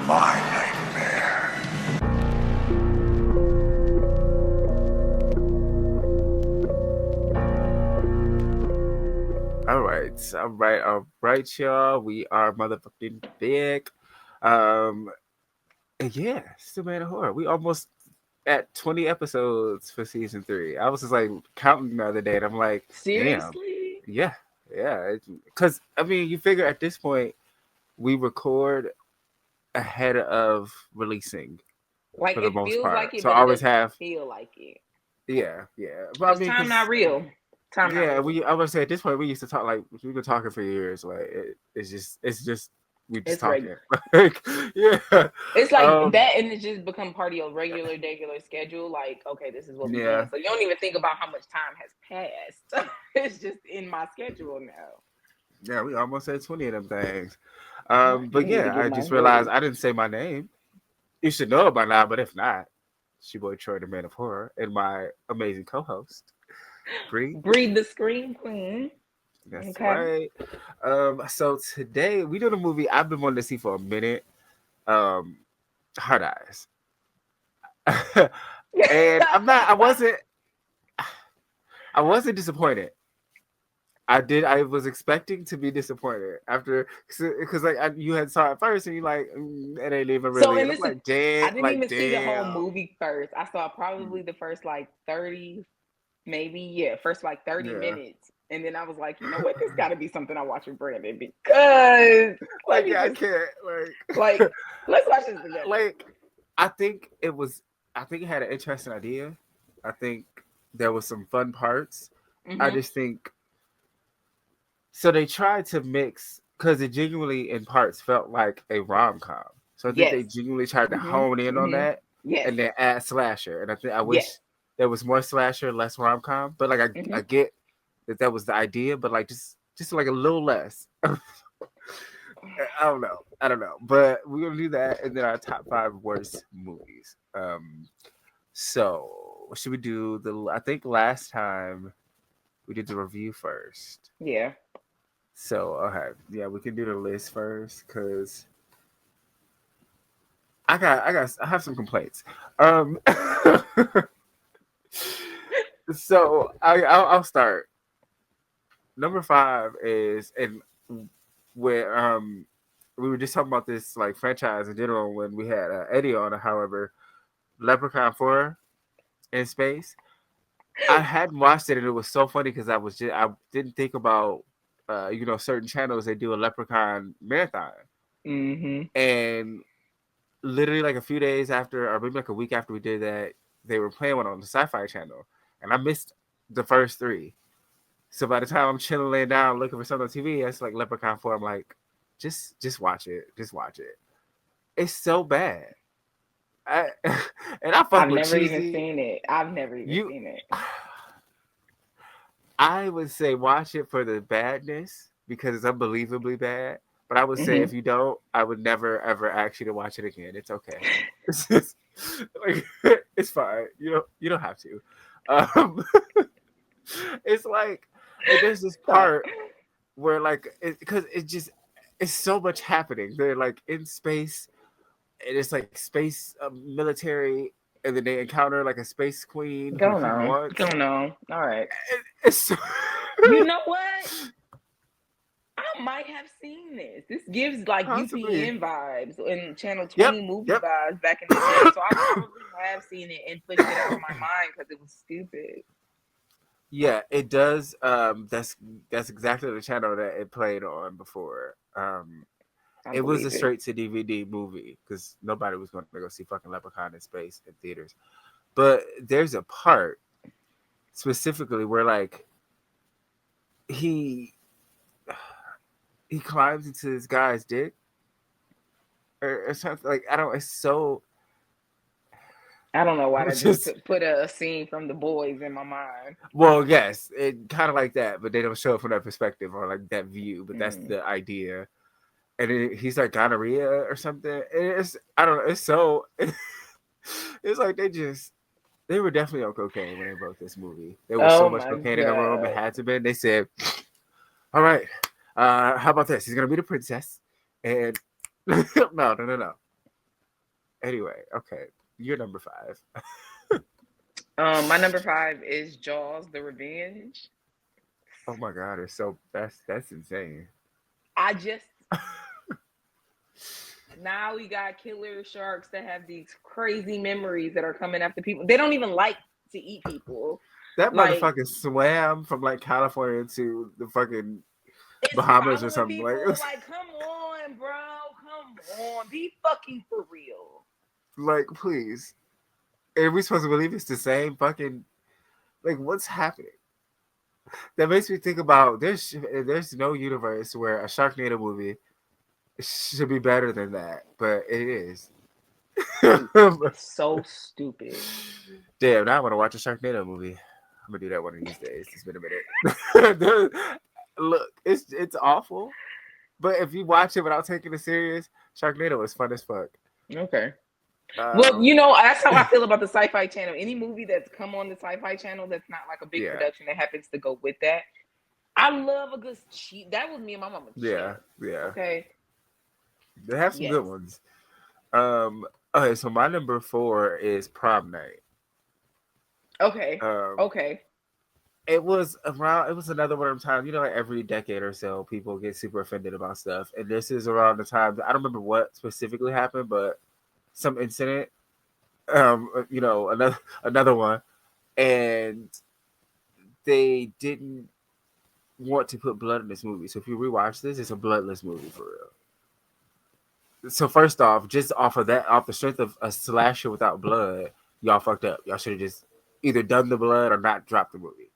my nightmare. All right, y'all. We are motherfucking big. Um, and yeah, still made a horror. We almost at 20 episodes for season 3. I was just like counting the other day, and I'm like, damn, Seriously? yeah, yeah. Because I mean, you figure at this point we record ahead of releasing Like for the it most feels like part, it, so but I it always doesn't have, feel like it. yeah. But I Cause mean, time not real. Time not yeah, real. I would say at this point we used to talk like we've been talking for years. Like it's just we just It's regular. talking. Like yeah, It's like um, that, and it's just become part of your regular schedule. Like, okay, this is what we're doing. yeah, So you don't even think about how much time has passed. It's just in my schedule now. yeah. We almost said 20 of them things. I But need to yeah, get I my just realized break. I didn't say my name. You should know it by now, but if not, it's your boy Troy, the Man of Horror, and my amazing co-host Bree. Breathe the scream queen. That's Okay. right. So today we doing a movie I've been wanting to see for a minute. Um, Hard Eyes. And I wasn't disappointed. I was expecting to be disappointed after, because like you had saw it first and you like it ain't even So, really, and and I'm listen, like damn, I didn't like even see the whole damn. movie first. I saw probably the first like 30, maybe, yeah, first like 30 Yeah. minutes. And then I was like, you know what? This got to be something I watch with Brandon because let Like me yeah, I just, can't like, let's watch this together. like I think it was I think it had an interesting idea. I think there was some fun parts. I Hmm. just think so they tried to mix because it genuinely in parts felt like a rom-com. So I think Yes. they genuinely tried to Hmm. hone in on Hmm. that Yes. and then add slasher. And I think I Yes. wish there was more slasher, less rom-com. But like Hmm. I get that was the idea, but like just like a little less. I don't know. But we're gonna do that and then our top 5 worst movies. So what should we do? I think last time we did the review first. Yeah. So okay, yeah, we can do the list first because I have some complaints. Um, so I'll start. Number 5 is and where we were just talking about this like franchise in general when we had Eddie on. However, Leprechaun 4 in space. I hadn't watched it and it was so funny because I didn't think about certain channels they do a Leprechaun marathon Hmm. and literally like a few days after, or maybe like a week after we did that, they were playing one on the Sci-Fi Channel, and I missed the first 3. So by the time I'm chilling, laying down, looking for something on TV, it's like Leprechaun 4. I'm like, just watch it, just watch it. It's so bad. I, and I fuck I've with never even cheesy. seen it. I've never even You, seen it. I would say watch it for the badness because it's unbelievably bad. But I would say Hmm. if you don't, I would never ever ask you to watch it again. It's okay. It's just like it's fine. You don't have to. Um, it's like there's this Stop. part where like because it's so much happening. They're like in space and it's like space military, and then they encounter like a space queen who Go he on. Go wants. on. All right. It's so You know what? I might have seen this. This gives like possibly. UPN vibes and Channel Yep, 20 movie yep. vibes back in the day. So I probably have seen it and pushed it out of my mind because it was stupid. Yeah, it does. That's exactly the channel that it played on before. I It was a believe it. straight to DVD movie because nobody was going to go see fucking Leprechaun in space in theaters. But there's a part specifically where like he he climbs into this guy's dick or something like I don't. It's so I don't know why it that just just put a scene from The Boys in my mind. well, yes, it kind of like that, but they don't show it from that perspective or like that view. But that's Mm. the idea. And he's like gonorrhea or something. And it's I don't know. It's so it's like they were definitely on cocaine when they wrote this movie. There was so Oh much my cocaine in the room. It god. had to be. They said, "All right, how about this? He's gonna be the princess." And no. Anyway, okay, you're number 5. My number 5 is Jaws: The Revenge. Oh my god, it's so that's insane. I just now we got killer sharks that have these crazy memories that are coming after people. They don't even like to eat people. That Like motherfucker swam from like California to the fucking it's Bahamas or following something. people. Like, Like, come on, bro. Come on. Be fucking for real. like please. Are we supposed to believe it's the same fucking like what's happening? That makes me think about there's no universe where a Sharknado movie should be better than that, but it is. It's so stupid. Damn, now I want to watch a Sharknado movie. I'm gonna do that one of these days. It's been a minute. Look, it's awful, but if you watch it without taking it serious, Sharknado is fun as fuck. Okay. Well, Um, that's how I feel about the Sci-Fi Channel. Any movie that's come on the Sci-Fi Channel that's not like a big Yeah. production that happens to go with that. I love a good cheap. That was me and my mama. yeah, Cheap. yeah. Okay. They have some Yes. good ones. Okay, so my number 4 is Prom Night. Okay. Um, Okay. It was another one of the times, like every decade or so, people get super offended about stuff. And this is around the time, I don't remember what specifically happened, but some incident, another one. And they didn't want to put blood in this movie. So if you rewatch this, it's a bloodless movie for real. So first off, just off the strength of a slasher without blood, y'all fucked up. Y'all should have just either done the blood or not dropped the movie.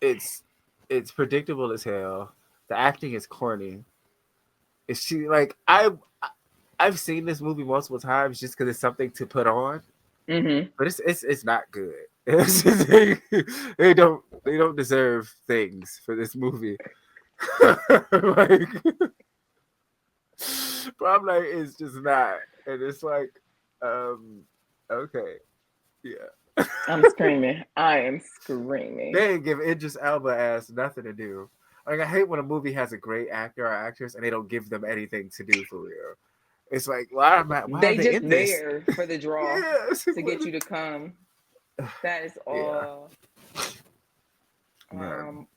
It's predictable as hell. The acting is corny. It's she like I've seen this movie multiple times just because it's something to put on, Mm-hmm. but it's not good. It's just, they don't deserve things for this movie. Like Prom Night is just not, and it's like, okay, yeah. I'm screaming. I am screaming. They didn't give Idris Elba ass nothing to do. Like I hate when a movie has a great actor or actress and they don't give them anything to do for real. It's like why are They they just in this? there for the draw Yes. to get you to come. That is all. Man.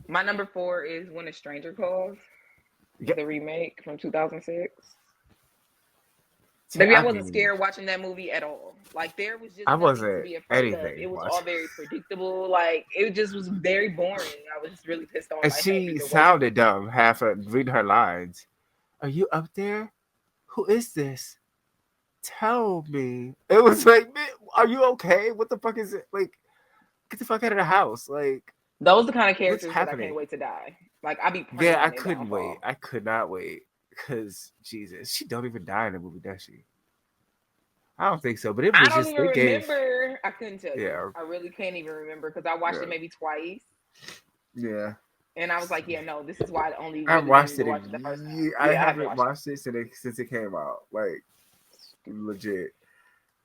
My number 4 is When a Stranger Calls, the remake from 2006. Maybe I wasn't scared watching that movie at all. Like there was just I nothing wasn't to be afraid of. anything It was watching. all very predictable. Like it just was very boring. I was really pissed off. And I had she either sounded dumb half of reading her lines. Are you up there? Who is this? Tell me. It was like, man, are you okay? What the fuck is it? Like, get the fuck out of the house. Like, those are the kind of what's characters that I happening? can't wait to die. Like I be praying. Yeah, I their couldn't downfall. wait. I could not wait. Because, Jesus, she don't even die in the movie, does she? I don't think so. But it was I don't just, even they gave. remember. I couldn't tell you. Yeah. I really can't even remember because I watched it maybe twice. Yeah. And I was like, yeah, no, this is why I only I really watched it. watch it the first time. I haven't watched it since it came out. Like, legit.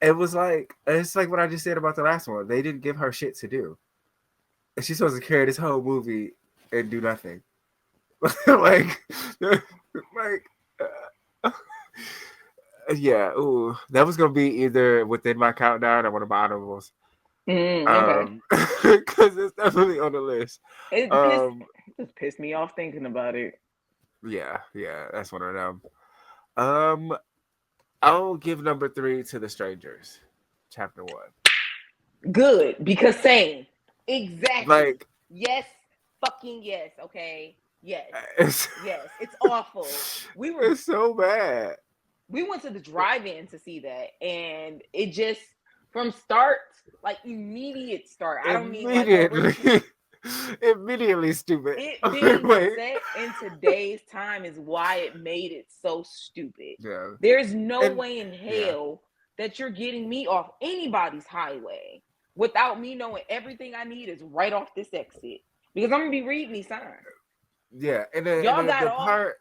It was like, it's like what I just said about the last one. They didn't give her shit to do. She's supposed to carry this whole movie and do nothing. like, yeah. Ooh, that was gonna be either within my countdown or one of my honorables. Okay. Because it's definitely on the list. It just pissed me off thinking about it. Yeah, that's one of them. I'll give number 3 to The Strangers, Chapter 1. Good, because same. Exactly. Like, yes, fucking yes, okay? Yes. It's awful. It's so bad. We went to the drive-in to see that, and it just from start, like immediate start. I don't mean like immediately stupid. It being set in today's time is why it made it so stupid. Yeah. There's no way in hell that you're getting me off anybody's highway without me knowing everything I need is right off this exit. Because I'm gonna be reading these signs. Yeah, and then y'all got the off, part,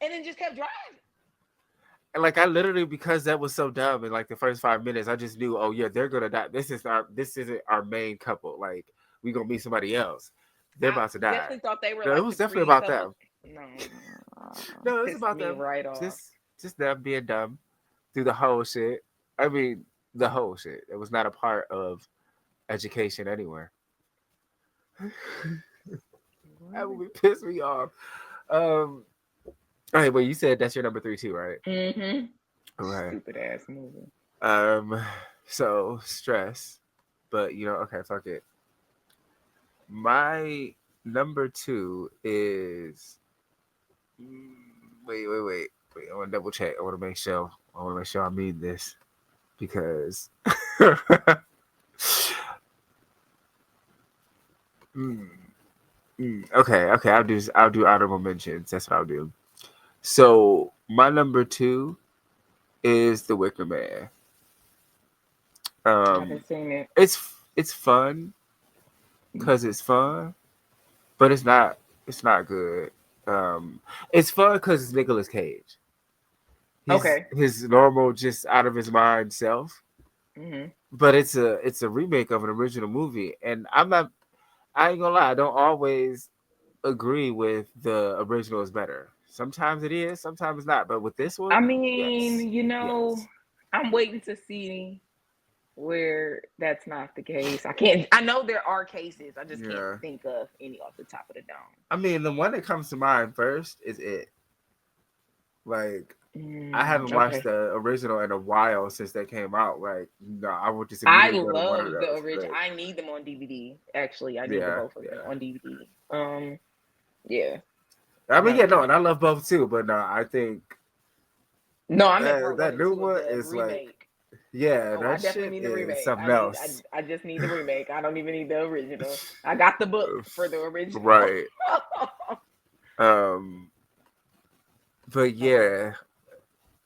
and then just kept driving. And like I literally, because that was so dumb in like the first 5 minutes, I just knew, oh yeah, they're gonna die. This isn't our main couple. Like we gonna meet somebody else. They're about to die. I definitely thought they were. No, like it was definitely about them. No, it's about them. Right off. just them being dumb through the whole shit. I mean, the whole shit. It was not a part of education anywhere. That movie pissed me off. All right, well, you said that's your number 3 too, right? Mm-hmm. Okay. Stupid ass movie. So Stress, but okay, fuck it. My number 2 is. Wait. I want to double check. I want to make sure. I mean this because. Mm, okay. I'll do honorable mentions. That's what I'll do. So my number 2 is The Wicker Man. I haven't seen it. It's fun because it's fun, but it's not good. It's fun because it's Nicolas Cage. Okay. His normal, just out of his mind self. Mm-hmm. But it's a remake of an original movie, and I ain't gonna lie, I don't always agree with the original is better. Sometimes it is, sometimes it's not. But with this one, I mean, yes. I'm waiting to see where that's not the case. I know there are cases. I just can't think of any off the top of the dome. I mean, the one that comes to mind first is It. Like, I haven't watched the original in a while since they came out. Like, no, I would just immediately go to one of love those. the original. But, I need them on DVD. Actually, I need the both of them on DVD. Yeah. I mean, and I love both too. But no, I think I meant that new one is remake. Like, yeah, that I definitely shit need the remake. is something else. I just need the remake. I don't even need the original. I got the book for the original. Right. But yeah.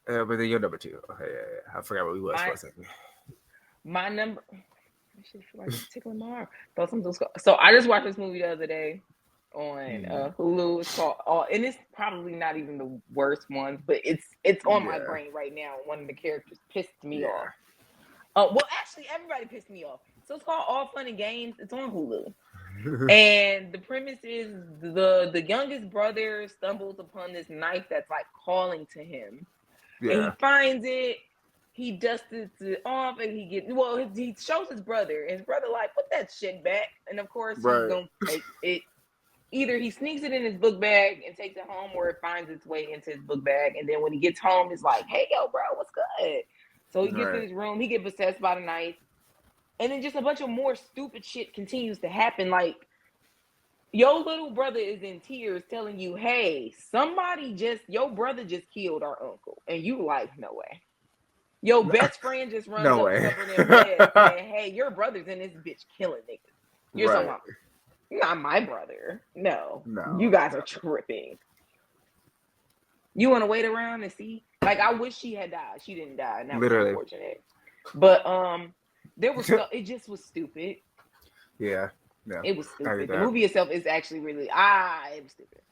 But then you're number 2. Okay, yeah. I forgot what we was for a second. My number. I should feel like it's tickling my arm. So I just watched this movie the other day on Hulu. It's called, and it's probably not even the worst one, but it's on my brain right now. One of the characters pissed me off. Well, actually, everybody pissed me off. So it's called All Fun and Games. It's on Hulu. And the premise is the youngest brother stumbles upon this knife that's like calling to him. Yeah. And he finds it. He dusts it off, and he shows his brother. And his brother like, put that shit back. And of course, he's gonna take it. Either he sneaks it in his book bag and takes it home, or it finds its way into his book bag. And then when he gets home, it's like, hey, yo, bro, what's good? So he gets in his room. He gets possessed by the knife. And then just a bunch of more stupid shit continues to happen. Like, your little brother is in tears telling you, hey, your brother just killed our uncle. And you like, no way. Your best friend just runs up covered in blood saying, hey, your brother's in this bitch killing niggas. You're talking about, not my brother. No. You guys are tripping. You want to wait around and see? Like, I wish she had died. She didn't die. And that was unfortunate. But there was it just was stupid. Yeah. No, it was stupid. The movie itself is actually really it was stupid.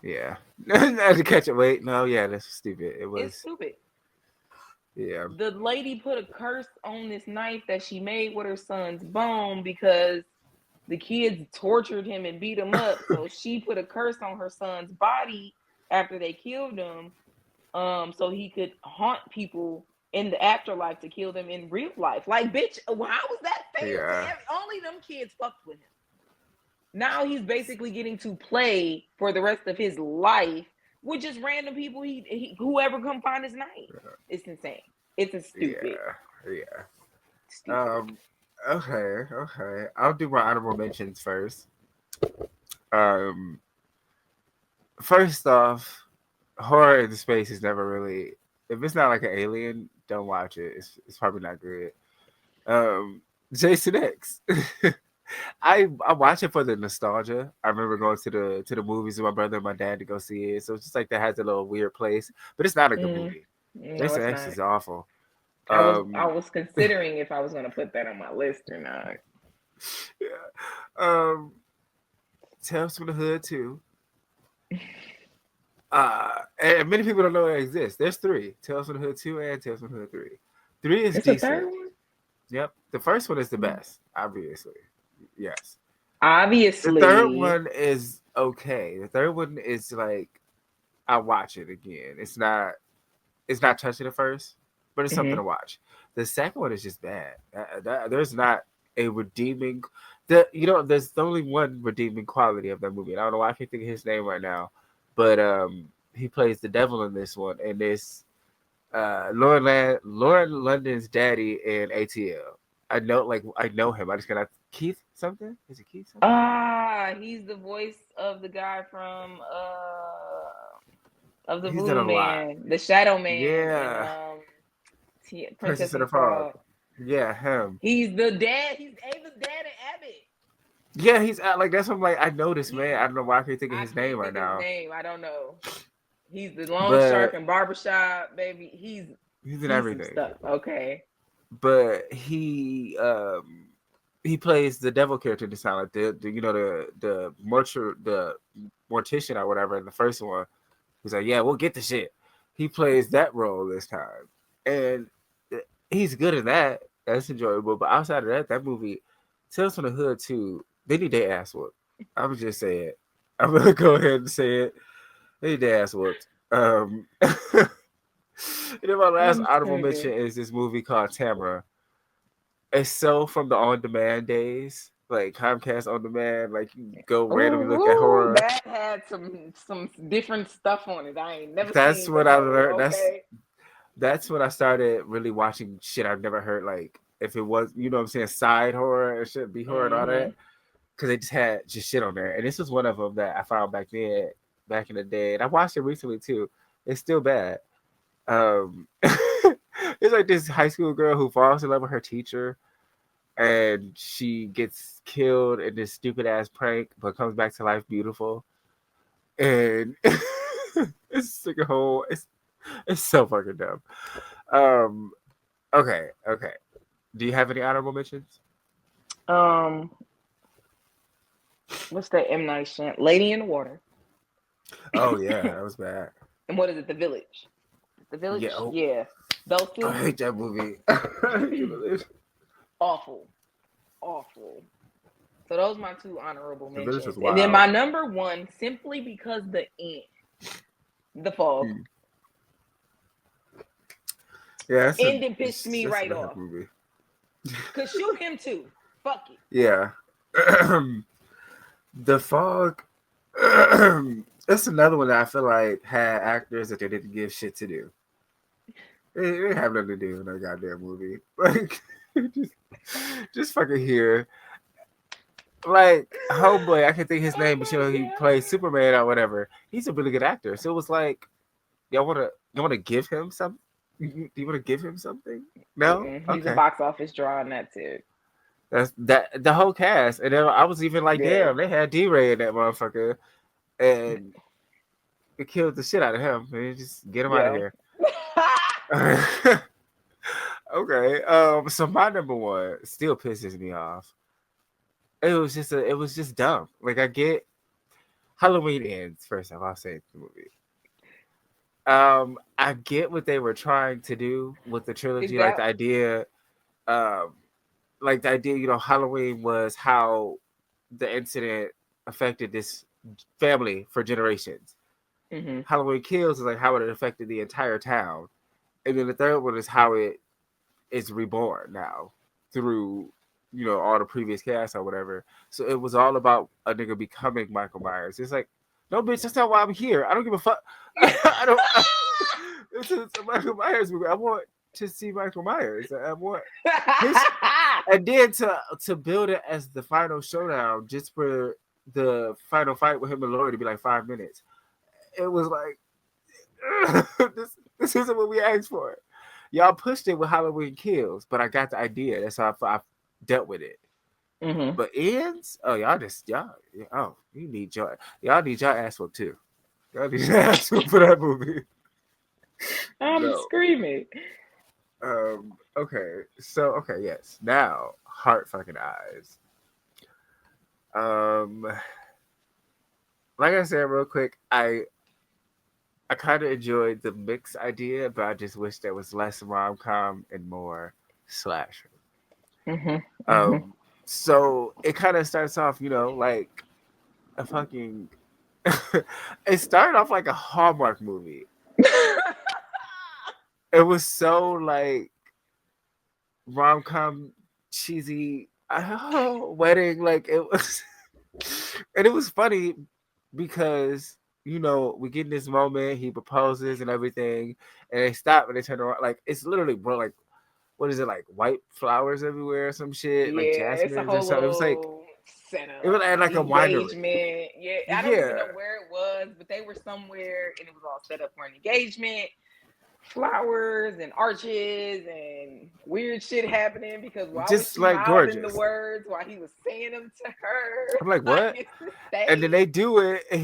Yeah. Not to catch it. Wait, no, yeah, that's stupid. It's stupid. Yeah. The lady put a curse on this knife that she made with her son's bone because the kids tortured him and beat him up. So she put a curse on her son's body after they killed him, so he could haunt people in the afterlife to kill them in real life. Like, bitch, how was that fair? Yeah. Only them kids fucked with him. Now he's basically getting to play for the rest of his life with just random people. Whoever come find his knife. Yeah. It's insane. It's a stupid. Yeah. Stupid. Okay. I'll do my honorable mentions first. First off, horror in space is never really. If it's not like an alien, don't watch it. It's probably not good. Jason X. I watch it for the nostalgia. I remember going to the movies with my brother and my dad to go see it. So it's just like that has a little weird place, but it's not a good movie. No, Jason X is awful. I was considering if I was going to put that on my list or not. Yeah. Tales from the Hood 2. And many people don't know it exists. There's 3: Tales from the Hood 2 and Tales from the Hood 3. 3 is decent. The third one? Yep. The first one is the best, obviously. Yes. Obviously. The third one is okay. The third one is like, I watch it again. It's not it's not touching at first, but it's something Mhm. to watch. The second one is just bad. There's not a redeeming. There's only one redeeming quality of that movie. And I don't know why I can't think of his name right now, but he plays the devil in this one, and this Lauren London's daddy in ATL. I know him. I just cannot. Keith something? Is it Keith something? He's the voice of the guy from of the He's done a Voodoo lot. Man, the Shadow Man, and Yeah, Princess Princess and and the Frog. Frog. Yeah, him. He's the dad. He's Ava's dad and Abbott. Yeah, he's like that's what I'm like. I know this man. He, I don't know why I can't think of I his name can't right think of his now. name. I don't know. He's the loan shark But and barbershop, baby. he's in He's some everything. stuff. Okay. But he plays the devil character in the sound like the mortician or whatever in the first one. He's like, yeah, we'll get the shit. He plays that role this time, and he's good at that. That's enjoyable. But outside of that, that movie, Tales from the Hood too. They need their ass whooped. I would just say it. I'm gonna go ahead and say it. They need their ass whooped. And then my last I'm honorable mention screaming. is this movie called Tamara. It's so from the on-demand days, like Comcast on demand. Like you go randomly look at Ooh, horror. that had some different stuff on it. I ain't never That's seen what I before. learned. Okay. That's when I started really watching shit I've never heard. Like if it was, you know what I'm saying, side horror and shit, B horror and all Mm-hmm. that. Because they just had just shit on there. And this was one of them that I found back in the day. And I watched it recently too. It's still bad. It's like this high school girl who falls in love with her teacher, and she gets killed in this stupid ass prank, but comes back to life beautiful. And it's like a whole. It's so fucking dumb. Um. Okay. Okay. Do you have any honorable mentions? What's that M Night Shyamalan? Lady in the Water. Oh yeah, that was bad. And what is it? The Village. The Village. Yeah. Oh, Yeah. Those two. I hate that movie. Awful. Awful. So those are my two honorable The Village mentions. was And then my wild. number one, simply because the end. The Fog. Yeah, Ending pissed me that's a right bad off. movie. Cause shoot him too. Fuck it. Yeah. The Fog. That's another one that I feel like had actors that they didn't give shit to do. They didn't have nothing to do in that goddamn movie. Like, just fucking here. Like, homeboy, I can't think his name, but he plays Superman or whatever. He's a really good actor. So it was like, y'all wanna give him something? Do you want to give him something? No. He's a Okay. box office draw, and that's it. That's that the whole cast, and then I was even like, Yeah. damn, they had D-Ray in that motherfucker, and it killed the shit out of him. Man, just get him out of here. Okay. So my number one still pisses me off. It was just dumb. Like I get Halloween ends first off. I'll say the movie. I get what they were trying to do with the trilogy, like the idea, Halloween was how the incident affected this family for generations. Mm-hmm. Halloween Kills is like how it affected the entire town, and then the third one is how it is reborn now through all the previous cast or whatever. So it was all about a nigga becoming Michael Myers. It's like, no, bitch, that's not why I'm here. I don't give a fuck. I don't. This is a Michael Myers movie. I want to see Michael Myers. I want and then to build it as the final showdown, just for the final fight with him and Laurie to be like 5 minutes. It was like this isn't what we asked for. Y'all pushed it with Halloween Kills, but I got the idea. That's how I dealt with it. Mm-hmm. But ends, y'all need your ass whooped too. Y'all need your ass whooped for that movie. I'm screaming. Okay. So yes. Now, Heart Fucking Eyes. Like I said real quick, I kind of enjoyed the mix idea, but I just wish there was less rom-com and more slasher. Mm-hmm. So it kind of starts off, like a fucking. It started off like a Hallmark movie. It was so like rom-com cheesy wedding. Like it was, and it was funny because we get in this moment. He proposes and everything, and they stop and they turn around. Like it's literally like what is it, like white flowers everywhere or some shit, like Yeah, it's a jasmines or whole something. It was like little it was setup, at like a winery. engagement. Yeah, I don't even Yeah, know where it was, but they were somewhere, and it was all set up for an engagement. Flowers and arches and weird shit happening because why was just she like mouthing the gorgeous. words while he was saying them to her? I'm like, Like what? it's And then insane. they do it, and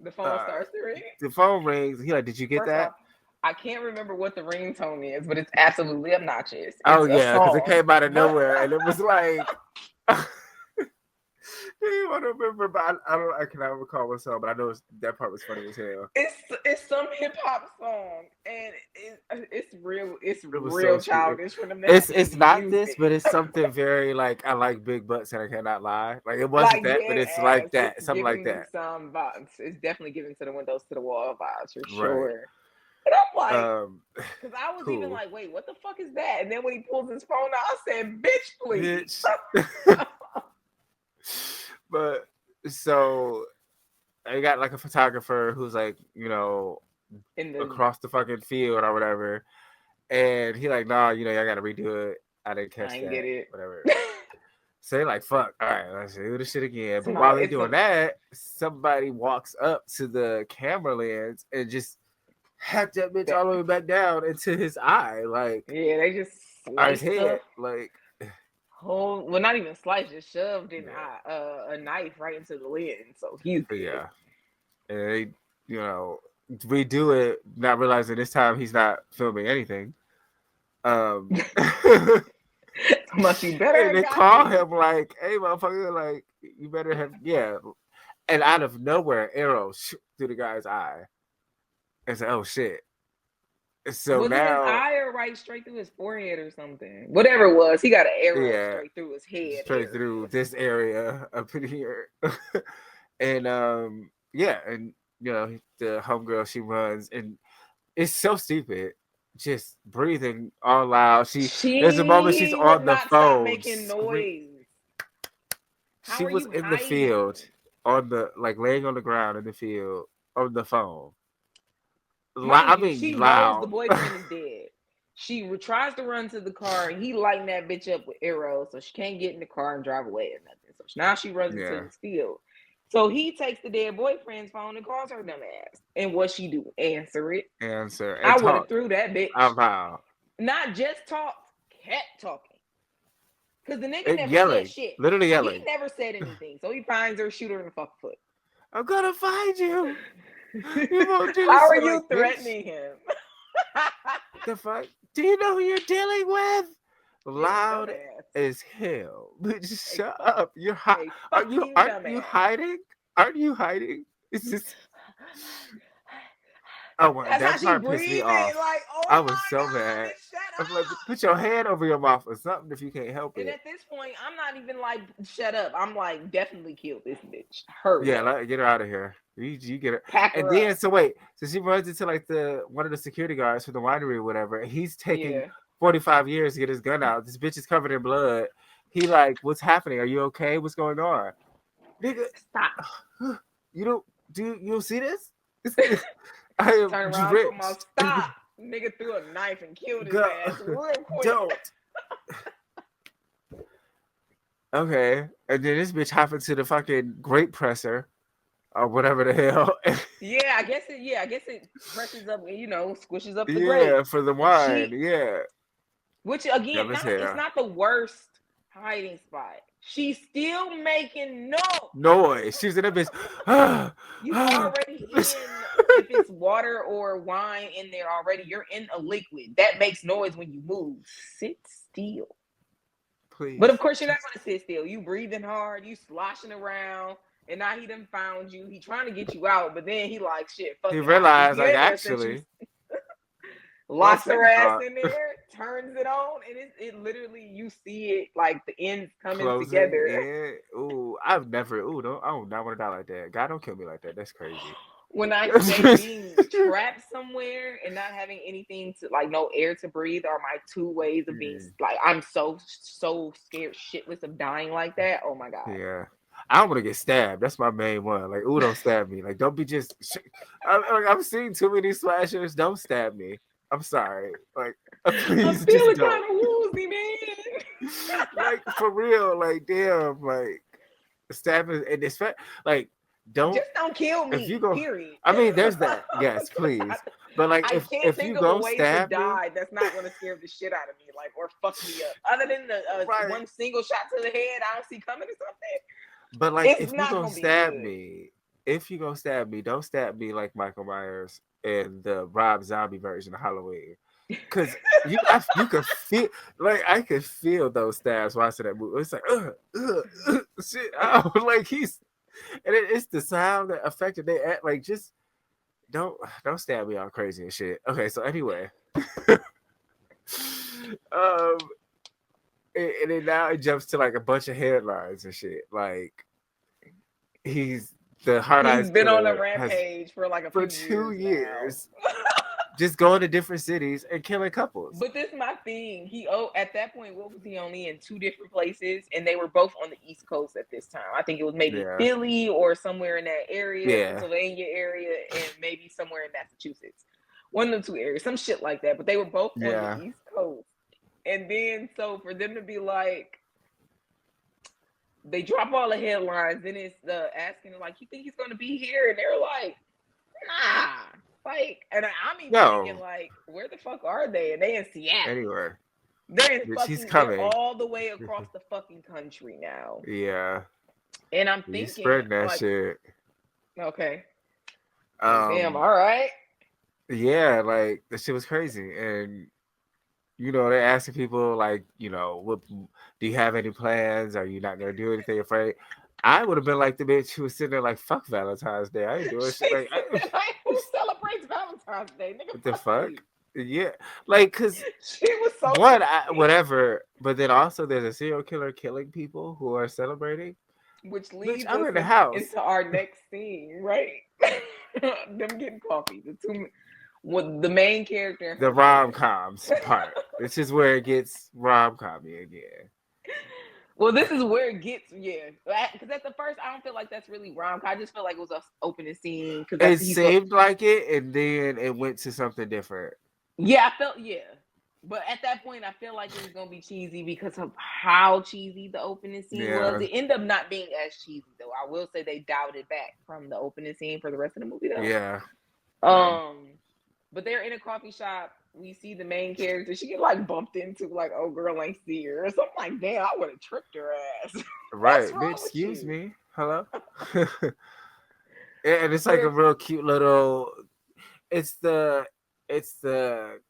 The phone uh, starts to ring. the phone rings. He like, did you get First off, that? I can't remember what the ringtone is, but it's absolutely obnoxious. Oh It's a yeah, because it song. came out of But nowhere, and it was like, I don't remember, but I cannot recall what song, but I know that part was funny as hell. it's some hip hop song, and it's It was so real stupid. childish for them to have to It's even not use this, it. but it's something very like I like big butts and I cannot lie. Like it wasn't Like that, but dead it's like ass. that, It's something like giving that. some vibes. It's definitely giving to the windows to the wall vibes for Right. sure. And I'm like, Um, because I was even cool, like, wait, what the fuck is that? And then when he pulls his phone out, I said, bitch, please. bitch. But so I got like a photographer who's like, In the across the fucking field or whatever, and he like, nah, I gotta redo it. I didn't I catch ain't that, get it. whatever. So they like, fuck, all right, let's do this shit again. But while Somebody, they it's doing some that, somebody walks up to the camera lens and just hack that bitch that, all the way back down into his eye, like, yeah, they just or his sliced the head, like, whole, well, not even sliced, just shoved yeah, a knife right into the lens. So he's dead. yeah. And they, redo it, not realizing this time he's not filming anything. And So much you better have they got call this. him like, "Hey, motherfucker, like you better have yeah." And out of nowhere, arrows shoot through the guy's eye. It's like, oh shit. So Was it his now, eye or right straight through his forehead or something? Whatever it was, he got an arrow yeah, straight through his head straight area. through this area up in here, and yeah, and the homegirl, she runs, and it's so stupid. Just breathing all loud. There's a moment she's She would on the not stop phone. making noise. How She are was you in the hiding? field on the like laying on the ground in the field on the phone. Mind I you, mean she knows the loud. boyfriend is dead. She tries to run to the car, and he lighting that bitch up with arrows, so she can't get in the car and drive away or nothing. So now she runs into Yeah, this field. So he takes the dead boyfriend's phone and calls her dumb ass. And what she do? Answer it. answer and I would have talk threw that bitch. out loud Not just talked, kept talking. Because the nigga and never said yelling, shit. literally He yelling. never said anything. So he finds her, shoot her in the fucking foot. I'm gonna find you. You won't do How this. are You're you like, bitch. threatening him? The fuck? Do you know who you're dealing with? Hey, Loud dumbass. as hell. Bitch, Hey, shut fuck. up. You're Hey, fuck you, aren't you dumbass. hiding? Aren't you hiding? It's just oh my, That's how that she part pissed me breathing. off. Like, oh I was my so God, mad. bitch, shut I was like, up. put your hand over your mouth or something if you can't help And it. at this point, I'm not even like, shut up. I'm like, definitely kill this bitch. Hurry Yeah, up. get her out of here. You get her. Pack And her up. then so wait, so she runs into like one of the security guards from the winery or whatever. And he's taking Yeah. 45 years to get his gun out. This bitch is covered in blood. He like, what's happening? Are you okay? What's going on? Nigga, Stop. you don't see this? I am Turn around, rich. put my stop. Nigga threw a knife and killed his Go, ass real quick. don't. Okay. And then this bitch happened to the fucking grape presser or whatever the hell. Yeah, I guess it presses up, squishes up the grape. Yeah, for the wine. She, Yeah. which again, Dumb as it's hell. not the worst hiding spot. She's still making noise. Noise. She was in that bitch. You already in, if it's water or wine in there already, you're in a liquid. That makes noise when you move. Sit still. Please. But of course, you're not going to sit still. You breathing hard, you sloshing around, and now he done found you. He trying to get you out, but then he like, shit, fuck He it. I'll keep realized, you like, in there since you actually, locks her second ass thought, in there, turns it on, and it literally, you see it like the ends coming closing together. in. Ooh, I don't want to die like that. God, don't kill me like that. That's crazy. When I say being trapped somewhere and not having anything to like, no air to breathe, are my two ways of being like, I'm so scared shitless of dying like that. Oh my god. Yeah. I don't want to get stabbed. That's my main one. Like, ooh, don't stab me. Like, don't be just. I've seen too many slashers. Don't stab me. I'm sorry. Like, please I'm just feeling don't. kind of woozy, man. Like, for real. Like, damn. Like, stabbing and it's like, don't. Just don't kill me. If you go, period. I mean, there's that. Yes, please. But like, I if can't think you of go a way stab to me, die that's not going to scare the shit out of me, like, or fuck me up. Other than the Right. one single shot to the head I don't see coming or something. but like, It's if you not go gonna be stab good. me, don't stab me like Michael Myers in the Rob Zombie version of Halloween. Because you could feel, like, I could feel those stabs watching that movie. It's like, shit. Oh, like and it's the sound that affected they act. Like, just don't stab me all crazy and shit. Okay, so anyway, and then now it jumps to like a bunch of headlines and shit. Like, he's the hard eyes. He's been on a rampage for like for few 2 years. Just going to different cities and killing couples. But this is my thing. At that point, what was he only in 2 different places, and they were both on the East Coast at this time. I think it was maybe Philly or somewhere in that area, Pennsylvania area, and maybe somewhere in Massachusetts. One of the 2 areas, some shit like that. But they were both on the East Coast. And then, so for them to be like, they drop all the headlines, then it's asking like, you think he's going to be here? And they're like, nah. Like, and I'm even thinking like, where the fuck are they? And they in Seattle. Anywhere. They're in fucking, they're all the way across the fucking country now. Yeah. And I'm thinking, you spreading that like, shit. Okay. Damn. All right. Yeah, like that shit was crazy, and they're asking people like, what do you have any plans? Are you not gonna do anything? Afraid? I would have been like the bitch who was sitting there like, fuck Valentine's Day. I ain't doing shit. Like, who celebrates Valentine's Day? Nigga, what the fuck? Yeah, like, cause she was so whatever. But then also there's a serial killer killing people who are celebrating, which leads I'm us in the house into our next scene, right? Them getting coffee. The main character, the rom-coms part. This is where it gets rom-commy again. Well, this is where it gets, because at the first, I don't feel like that's really rom-com. I just feel like it was an opening scene. It seemed like it, and then it went to something different. Yeah, but at that point, I feel like it was gonna be cheesy because of how cheesy the opening scene was. It ended up not being as cheesy, though. I will say they dialed it back from the opening scene for the rest of the movie, though. Yeah. But they're in a coffee shop. We see the main character. She get like bumped into, like, oh, girl ain't see her or something like, damn, I would have tripped her ass. Right, bitch, excuse me. Hello? And it's like a real cute little, it's the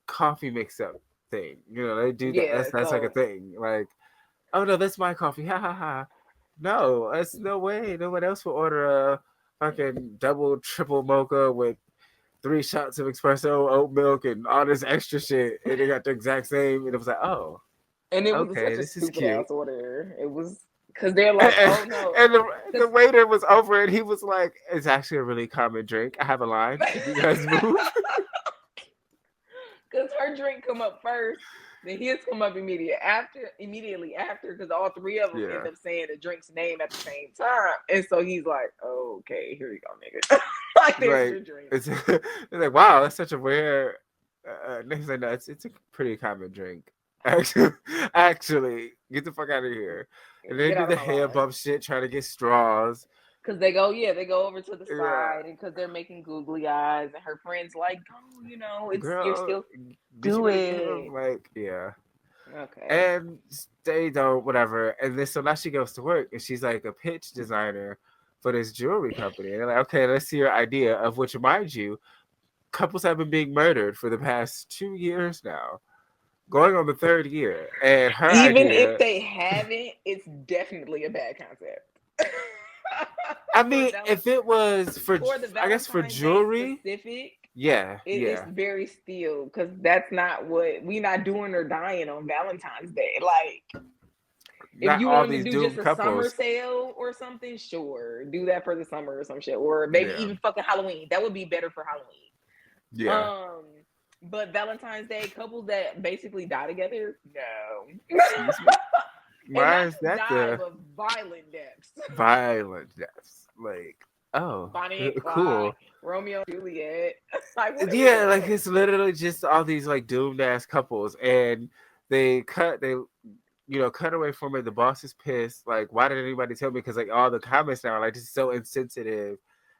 coffee mix-up thing. They do that. That's like a thing. Like, oh no, that's my coffee. Ha ha ha. No, that's no way. No one else will order a fucking double, triple mocha with 3 shots of espresso, oat milk, and all this extra shit, and they got the exact same. And it was like, oh, and it was okay, this is cute. Order. It was because they're like, oh no. And the waiter was over it. He was like, it's actually a really common drink. I have a line. You guys move. Because her drink come up first, then his come up immediately after, because all 3 of them end up saying the drink's name at the same time. And so he's like, oh, okay, here you go, nigga. Like, there's your drink. It's like, wow, that's such a rare. He's like, no, it's a pretty common drink. Actually, get the fuck out of here. And they do the hair bump shit, trying to get straws. Because they go over to the side, and because they're making googly eyes, and her friend's like, oh, you're still do it. Like, yeah. Okay. And they don't, whatever. And then so now she goes to work, and she's like a pitch designer for this jewelry company. And they're like, okay, let's see your idea, of which, mind you, couples have been being murdered for the past 2 years now. Going on the 3rd year. And her idea, if they haven't, it's definitely a bad concept. I mean, if it was for I guess for jewelry specific, it's very still, because that's not what we not doing or dying on Valentine's Day. Like, If not you all want them these to do just doomed a summer couples. sale or something, sure, do that for the summer or some shit, or maybe Yeah. even fucking Halloween. That would be better for Halloween. Yeah. But Valentine's Day couples that basically die together, no. Excuse me. And Why not is just that die, the but violent deaths. violent deaths? Like, oh, Bonnie and cool. Clyde, Romeo and Juliet. Like, what are we Yeah, like doing? it's literally just all these like doomed ass couples, and they cut away from it. The boss is pissed. Like, why did anybody tell me? Because like all the comments now are like, this is so insensitive,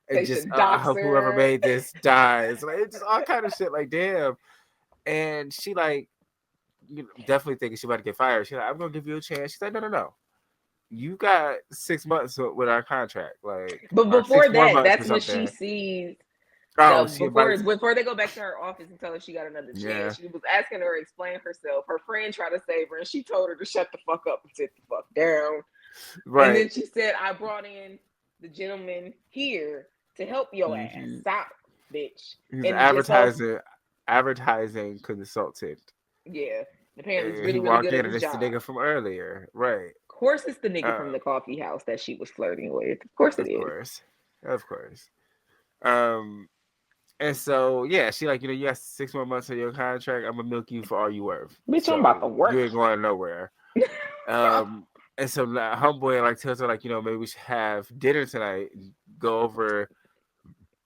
and They just should I dox hope whoever her. made this dies. Like, it's just all kind of shit. Like, damn. And she like, definitely thinking she about to get fired. She's like, I'm gonna give you a chance. She's like, no. You got 6 months with our contract, like, But or six before more that, months or that's when she something. sees Oh, the she invites. before they go back to her office and tell her she got another Yeah. chance. She was asking her to explain herself. Her friend tried to save her, and she told her to shut the fuck up and sit the fuck down. Right. And then she said, "I brought in the gentleman here to help your ass. Stop, bitch." He's And an advertising consultant. yeah, apparently he's He really walked good in at and his it's the job. nigga from earlier, right? Of course, it's the nigga from the coffee house that she was flirting with. Of course, it is. Of course. And so yeah, she like, you got 6 more months of your contract. I'm gonna milk you for all you worth. Bitch, So I'm about to work. you ain't going nowhere. And so homeboy like tells her like, maybe we should have dinner tonight. Go over,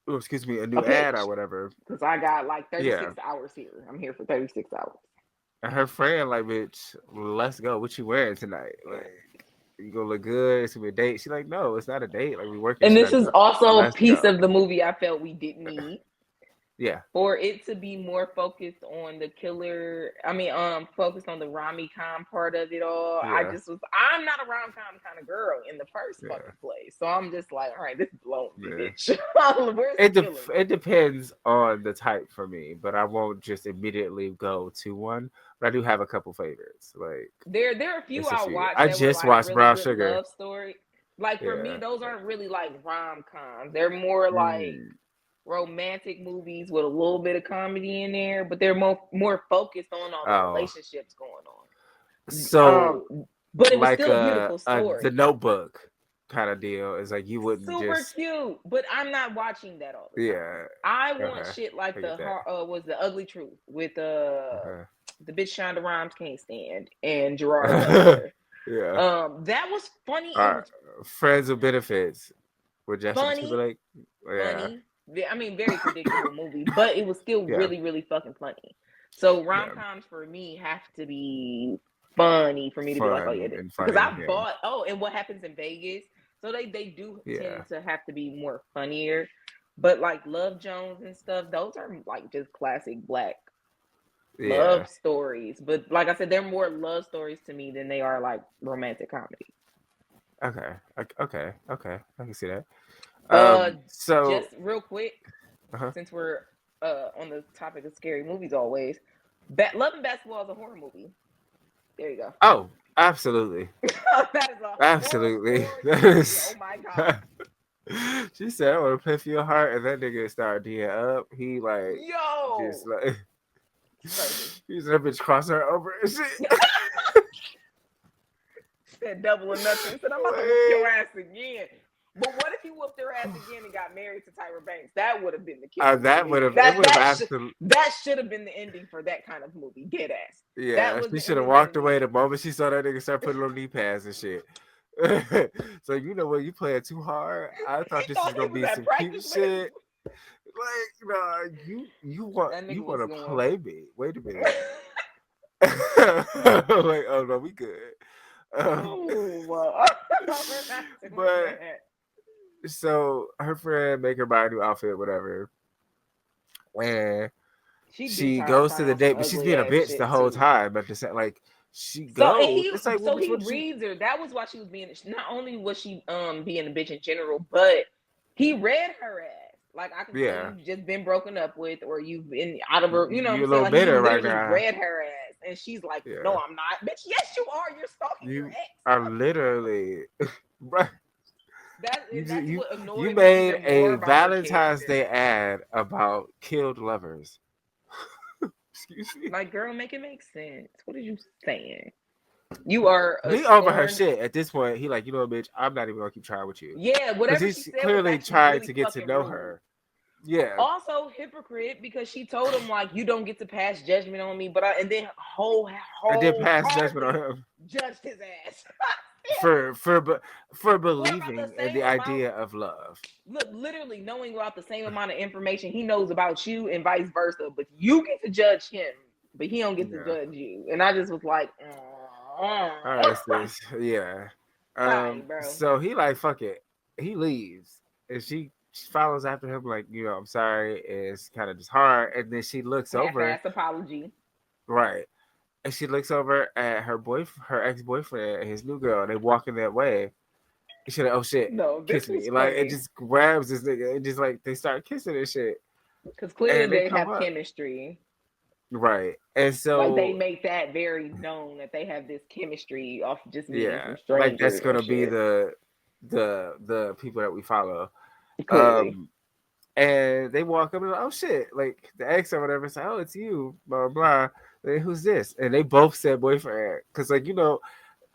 a new ad or whatever. Because I got like 36 hours here. I'm here for 36 hours. And her friend like, bitch, let's go. What you wearing tonight? Like, you gonna look good? It's gonna be a date. She's like, no, it's not a date. Like, we working. And this is also a piece go. of the movie I felt we didn't need. Yeah. For it to be more focused on the killer, focused on the rom-com part of it all. Yeah. I'm not a rom-com kind of girl in the first fucking place. So I'm just like, all right, this is blowing me, bitch. It depends on the type for me, but I won't just immediately go to one. But I do have a couple favorites. Like, there are a few I watched. I just watched really Brown Sugar. Love story. Like for me, those aren't really like rom-coms. They're more like romantic movies with a little bit of comedy in there, but they're more focused on all the relationships going on. So, but it was still a beautiful story. The Notebook kind of deal is like, you wouldn't super cute, but I'm not watching that all the time. Yeah, I want shit like was the Ugly Truth with the bitch Shonda Rhimes can't stand and Gerard Butler. Yeah, that was funny. Friends with Benefits with Justin Timberlake. Funny. I mean, very predictable movie, but it was still really, really fucking funny. So rom-coms for me have to be funny for me to be like, oh yeah, because and What Happens in Vegas. So they do tend to have to be more funnier, but like Love Jones and stuff, those are like just classic black love stories. But like I said, they're more love stories to me than they are like romantic comedy. Okay, I can see that. So just real quick, since we're on the topic of scary movies always, Love and Basketball is a horror movie. There you go. Oh, absolutely. That is absolutely. Oh my god. She said, I want to play for your heart, and that nigga started D'ing up. He like, just like, he's a bitch crossing her over and shit. Said double or nothing. Said, I'm about to whoop your ass again. But what if he whooped her ass again and got married to Tyra Banks? That would have been the killer. That should have been the ending for that kind of movie. Dead ass. Yeah, she should have walked away the moment she saw that nigga start putting on knee pads and shit. So what, you playing too hard? I thought this was gonna be some cute shit. Like, you want to play me? Wait a minute. Like, oh no, we good. But so her friend make her buy a new outfit, whatever. And she goes to the date, but she's being a bitch the whole time. But like, she goes. He reads her. That was why she was being. Not only was she being a bitch in general, but he read her ass. Like, I can see you've just been broken up with, or you've been out of her. You know, you're what I'm saying? bitter like, right now. Read her ass, and she's like, "No, I'm not, bitch. Yes, you are. You're stalking your ex. Are literally, right." You made a Valentine's Day ad about killed lovers. Excuse me. Like, girl, make it make sense. What are you saying? You are a He over her scorned. shit at this point. He like, you know what, bitch, I'm not even gonna keep trying with you Yeah, because whatever she he's said was clearly actually trying really to get to fucking know rude. her. Yeah. Also hypocrite because she told him like you don't get to pass judgment on me, but and then I did pass judgment on him judged his ass. for believing in the idea of love. Look, literally knowing about the same amount of information he knows about you and vice versa, but you get to judge him, but he don't get to judge you. And I just was like, all right, sis. Yeah. Sorry, bro. So he like, fuck it. He leaves. And she follows after him, like, you know, I'm sorry. It's kind of just hard. And then she looks over. Half-ass apology. Right. And she looks over at her ex-boyfriend and his new girl. And they walking that way. And she's like, oh shit, No, kiss me. Like, it just grabs this nigga. And just like, they start kissing and shit. Because clearly they have up. chemistry. Right. And so like they make that very known that they have this chemistry off just being some strangers. Like that's gonna be the people that we follow. Clearly. And they walk up and like, oh shit, like the ex or whatever say, oh, it's you, blah blah blah. Who's this? And they both said boyfriend. Cause like, you know,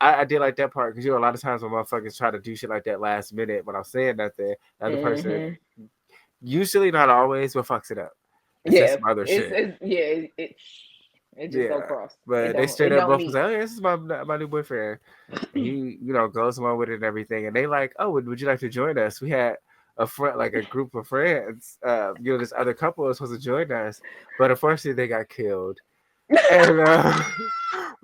I did like that part because you know a lot of times when motherfuckers try to do shit like that last minute when I'm saying nothing, the other person usually not always, but fucks it up. It's some other shit. It just go cross. But they straight up both say, oh, yeah, this is my new boyfriend. He, you know, goes along with it and everything. And they like, oh, would you like to join us? We had a friend, like a group of friends. You know, this other couple was supposed to join us, but unfortunately they got killed. And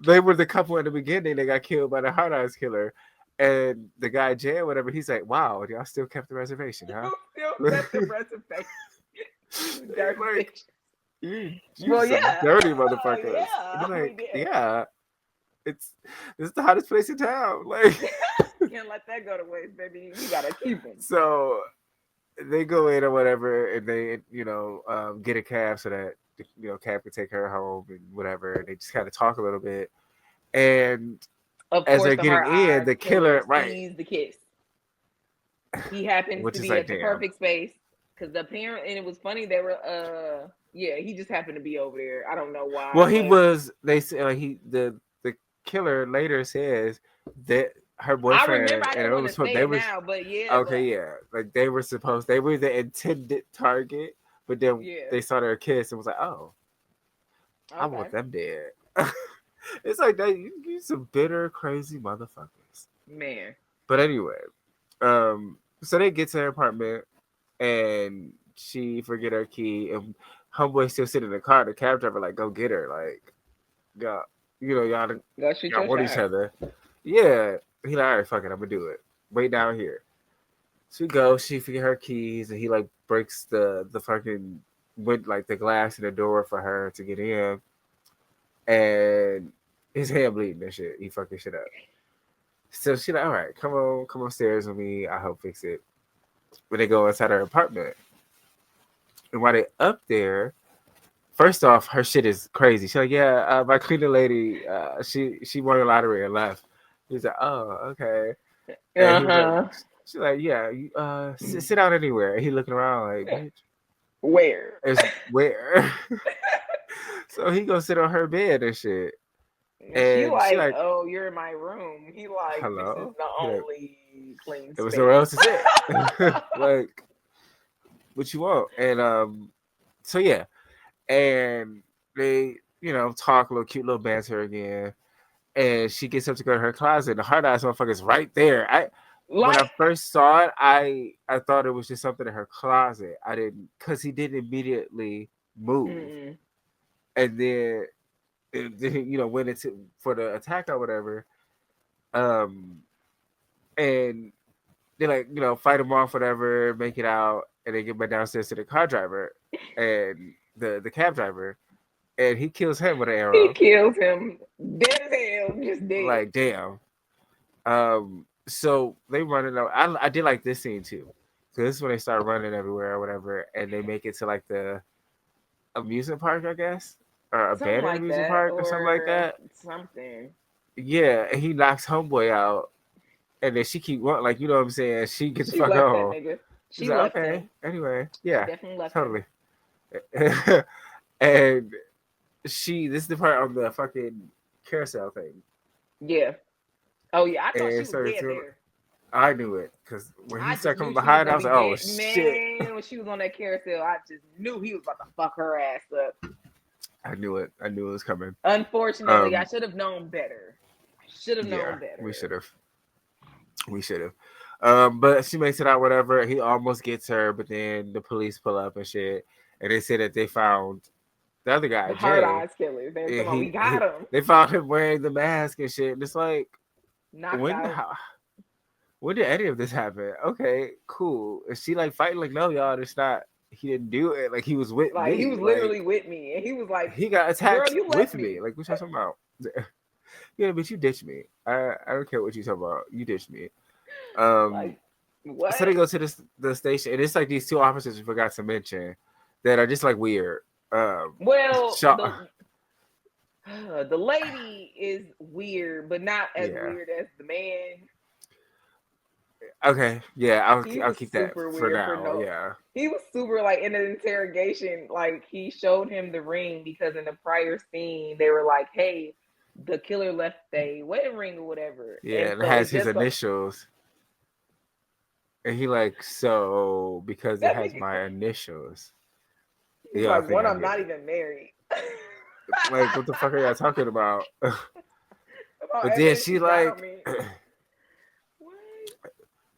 they were the couple in the beginning. They got killed by the Hard Eyes killer. And the guy Jay or whatever, he's like, wow, y'all still kept the reservation, huh? Still kept the reservation. Like, you dirty motherfuckers. This is the hottest place in town. Like, you can't let that go to waste, baby. You gotta keep them. So they go in or whatever, and they, you know, get a cab so that you know cab can take her home and whatever. And they just kind of talk a little bit, and as they're getting in, the killer sees the kiss. He happens to be at the perfect space. Because the parent, and it was funny, they were, he just happened to be over there. I don't know why. Well, he was, they say, like, the killer later says that her boyfriend, I remember, but yeah. Okay, yeah. Like, they were the intended target, but then they saw their kiss and was like, oh, I want them dead. It's like, you some bitter, crazy motherfuckers. Man. But anyway, so they get to their apartment. And she forget her key, and homeboy still sitting in the car. The cab driver like, go get her, like, y'all want each other. Yeah, he like, all right, fuck it, I'm gonna do it. Wait down here. So we go. She forget her keys, and he like breaks the fucking like the glass in the door for her to get in, and his hand bleeding and shit. He fucking shit up. So she like, all right, come upstairs with me. I'll help fix it. When they go inside her apartment, and while they up there, first off, her shit is crazy. She's like, yeah, my cleaning lady, she won the lottery and left. He's like, oh, okay. She's like, yeah, sit down anywhere. And he looking around like, bitch, where? Where? So he goes sit on her bed and shit. And she like, oh, you're in my room. He like, hello? This is the only clean space. There was nowhere else to sit. Like, what you want? And so yeah, and they, you know, talk a little cute little banter again. And she gets up to go to her closet. The hard eyes motherfucker's right there. When I first saw it, I thought it was just something in her closet. I didn't, because he didn't immediately move. Mm-mm. And then you know, went into for the attack or whatever. And they like, you know, fight him off, whatever, make it out, and they get back downstairs to the car driver and the cab driver, and he kills him with an arrow. He kills him dead as hell, just dead. Like, damn. So they running out. I did like this scene too, because this is when they start running everywhere or whatever, and they make it to like the amusement park, I guess. Or abandoned amusement park or something like that. Something. Yeah, and he knocks homeboy out, and then she keep running, like, you know what I'm saying? She gets the fuck home. She left okay. Him. Anyway, yeah, definitely left totally. And this is the part on the fucking carousel thing Yeah. Oh yeah, I thought she And was so dead there. I knew it because when he I just started knew coming she was behind, I gonna was be like, "Oh dead. shit!" Man, when she was on that carousel, I just knew he was about to fuck her ass up. I knew it. I knew it was coming. Unfortunately, I should have known better. I should have Yeah, known better. we should have. We should have. But she makes it out, whatever. He almost gets her, but then the police pull up and shit, and they say that they found the other guy, The hard Jay. eyes killers. They're And talking about we got him. they found him wearing the mask and shit. And it's like, Knocked out. when did any of this happen? Okay, cool. Is she like fighting? Like, no, y'all, it's not. He didn't do it. Like, he was with Like me. he was literally with me, and he was like, he got attacked "Girl, you with left me. Like, what y'all talking about? Yeah, but you ditched me. I don't care what you talking about. You ditched me. like what?" So they go to the station, and it's like these two officers we forgot to mention that are just like weird. Well, Shaw- the lady is weird, but not as Yeah. weird as the man. Okay, yeah, He I'll was keep that super for weird for now. no. Yeah, He was super like in an interrogation, like he showed him the ring because in the prior scene they were like, "Hey, the killer left a wedding ring or whatever." yeah, and it so has his just so- initials, and he like so because it That has nigga- my initials. He's Yeah, I like, think "One, I I'm get not it. even married." Like, what the fuck are y'all talking about? About But then everything she got like on me. What?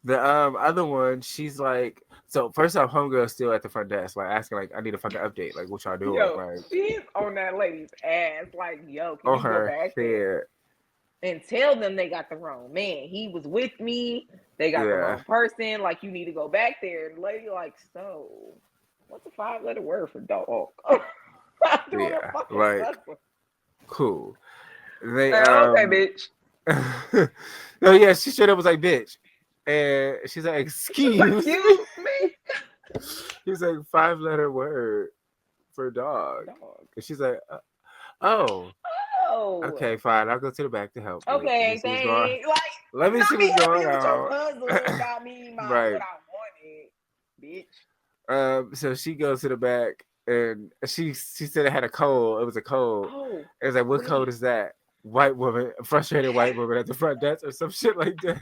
the other one. She's like, so first off, homegirl's still at the front desk, like asking like, I need a fucking update, like what y'all doing, Yo, like she's on that lady's ass. Like, yo, can on you go her back there head. and tell them they got the wrong man? He was with me. They got the Yeah. wrong person. Like, you need to go back there. And the lady, like, so what's a 5-letter word for dog? Yeah, like, cool. They okay, bitch. no, yeah, she straight up was like, bitch. And she's like, excuse me. He's like, 5-letter word for dog. And she's like, oh, okay, fine. I'll go to the back to help. Okay, thanks. Like, let me see what's going on. Got me my Right. what I wanted, bitch. So she goes to the back and she said it had a code. It was a code. Oh, It was like, what code is that? White woman, frustrated white woman at the front desk or some shit like that.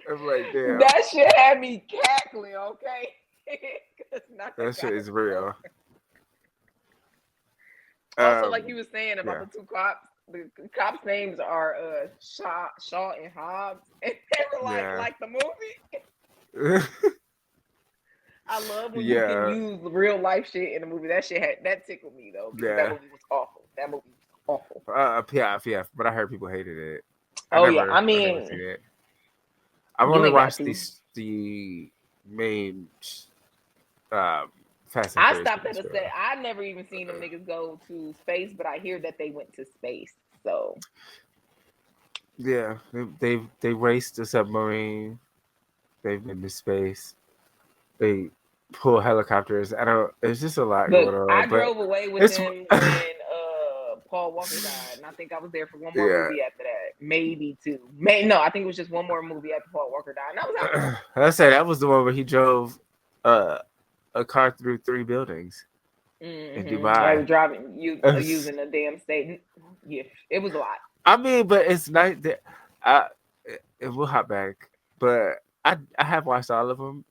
I'm like, damn. That shit had me cackling, okay? That shit is real. Also, like you were saying about the two cops, the cops' names are Shaw and Hobbs, and they were like the movie. I love when you can use real life shit in a movie. That tickled me though. Because that movie was awful. That movie was awful. Yeah, but I heard people hated it. I never seen it. I've only watched the main Fast and I Furious stopped at movies, a set. I never even seen them niggas go to space, but I hear that they went to space. So yeah, they raced a submarine. They've been to space. They pull helicopters. It's just a lot going on. I drove away with them when Paul Walker died, and I think I was there for one more movie after that, maybe two. No, I think it was just one more movie after Paul Walker died. And I was out. I said that was the one where he drove a car through 3 buildings in Dubai. I was driving using a damn state. Yeah, it was a lot. I mean, but it's nice that we'll hop back, but I have watched all of them.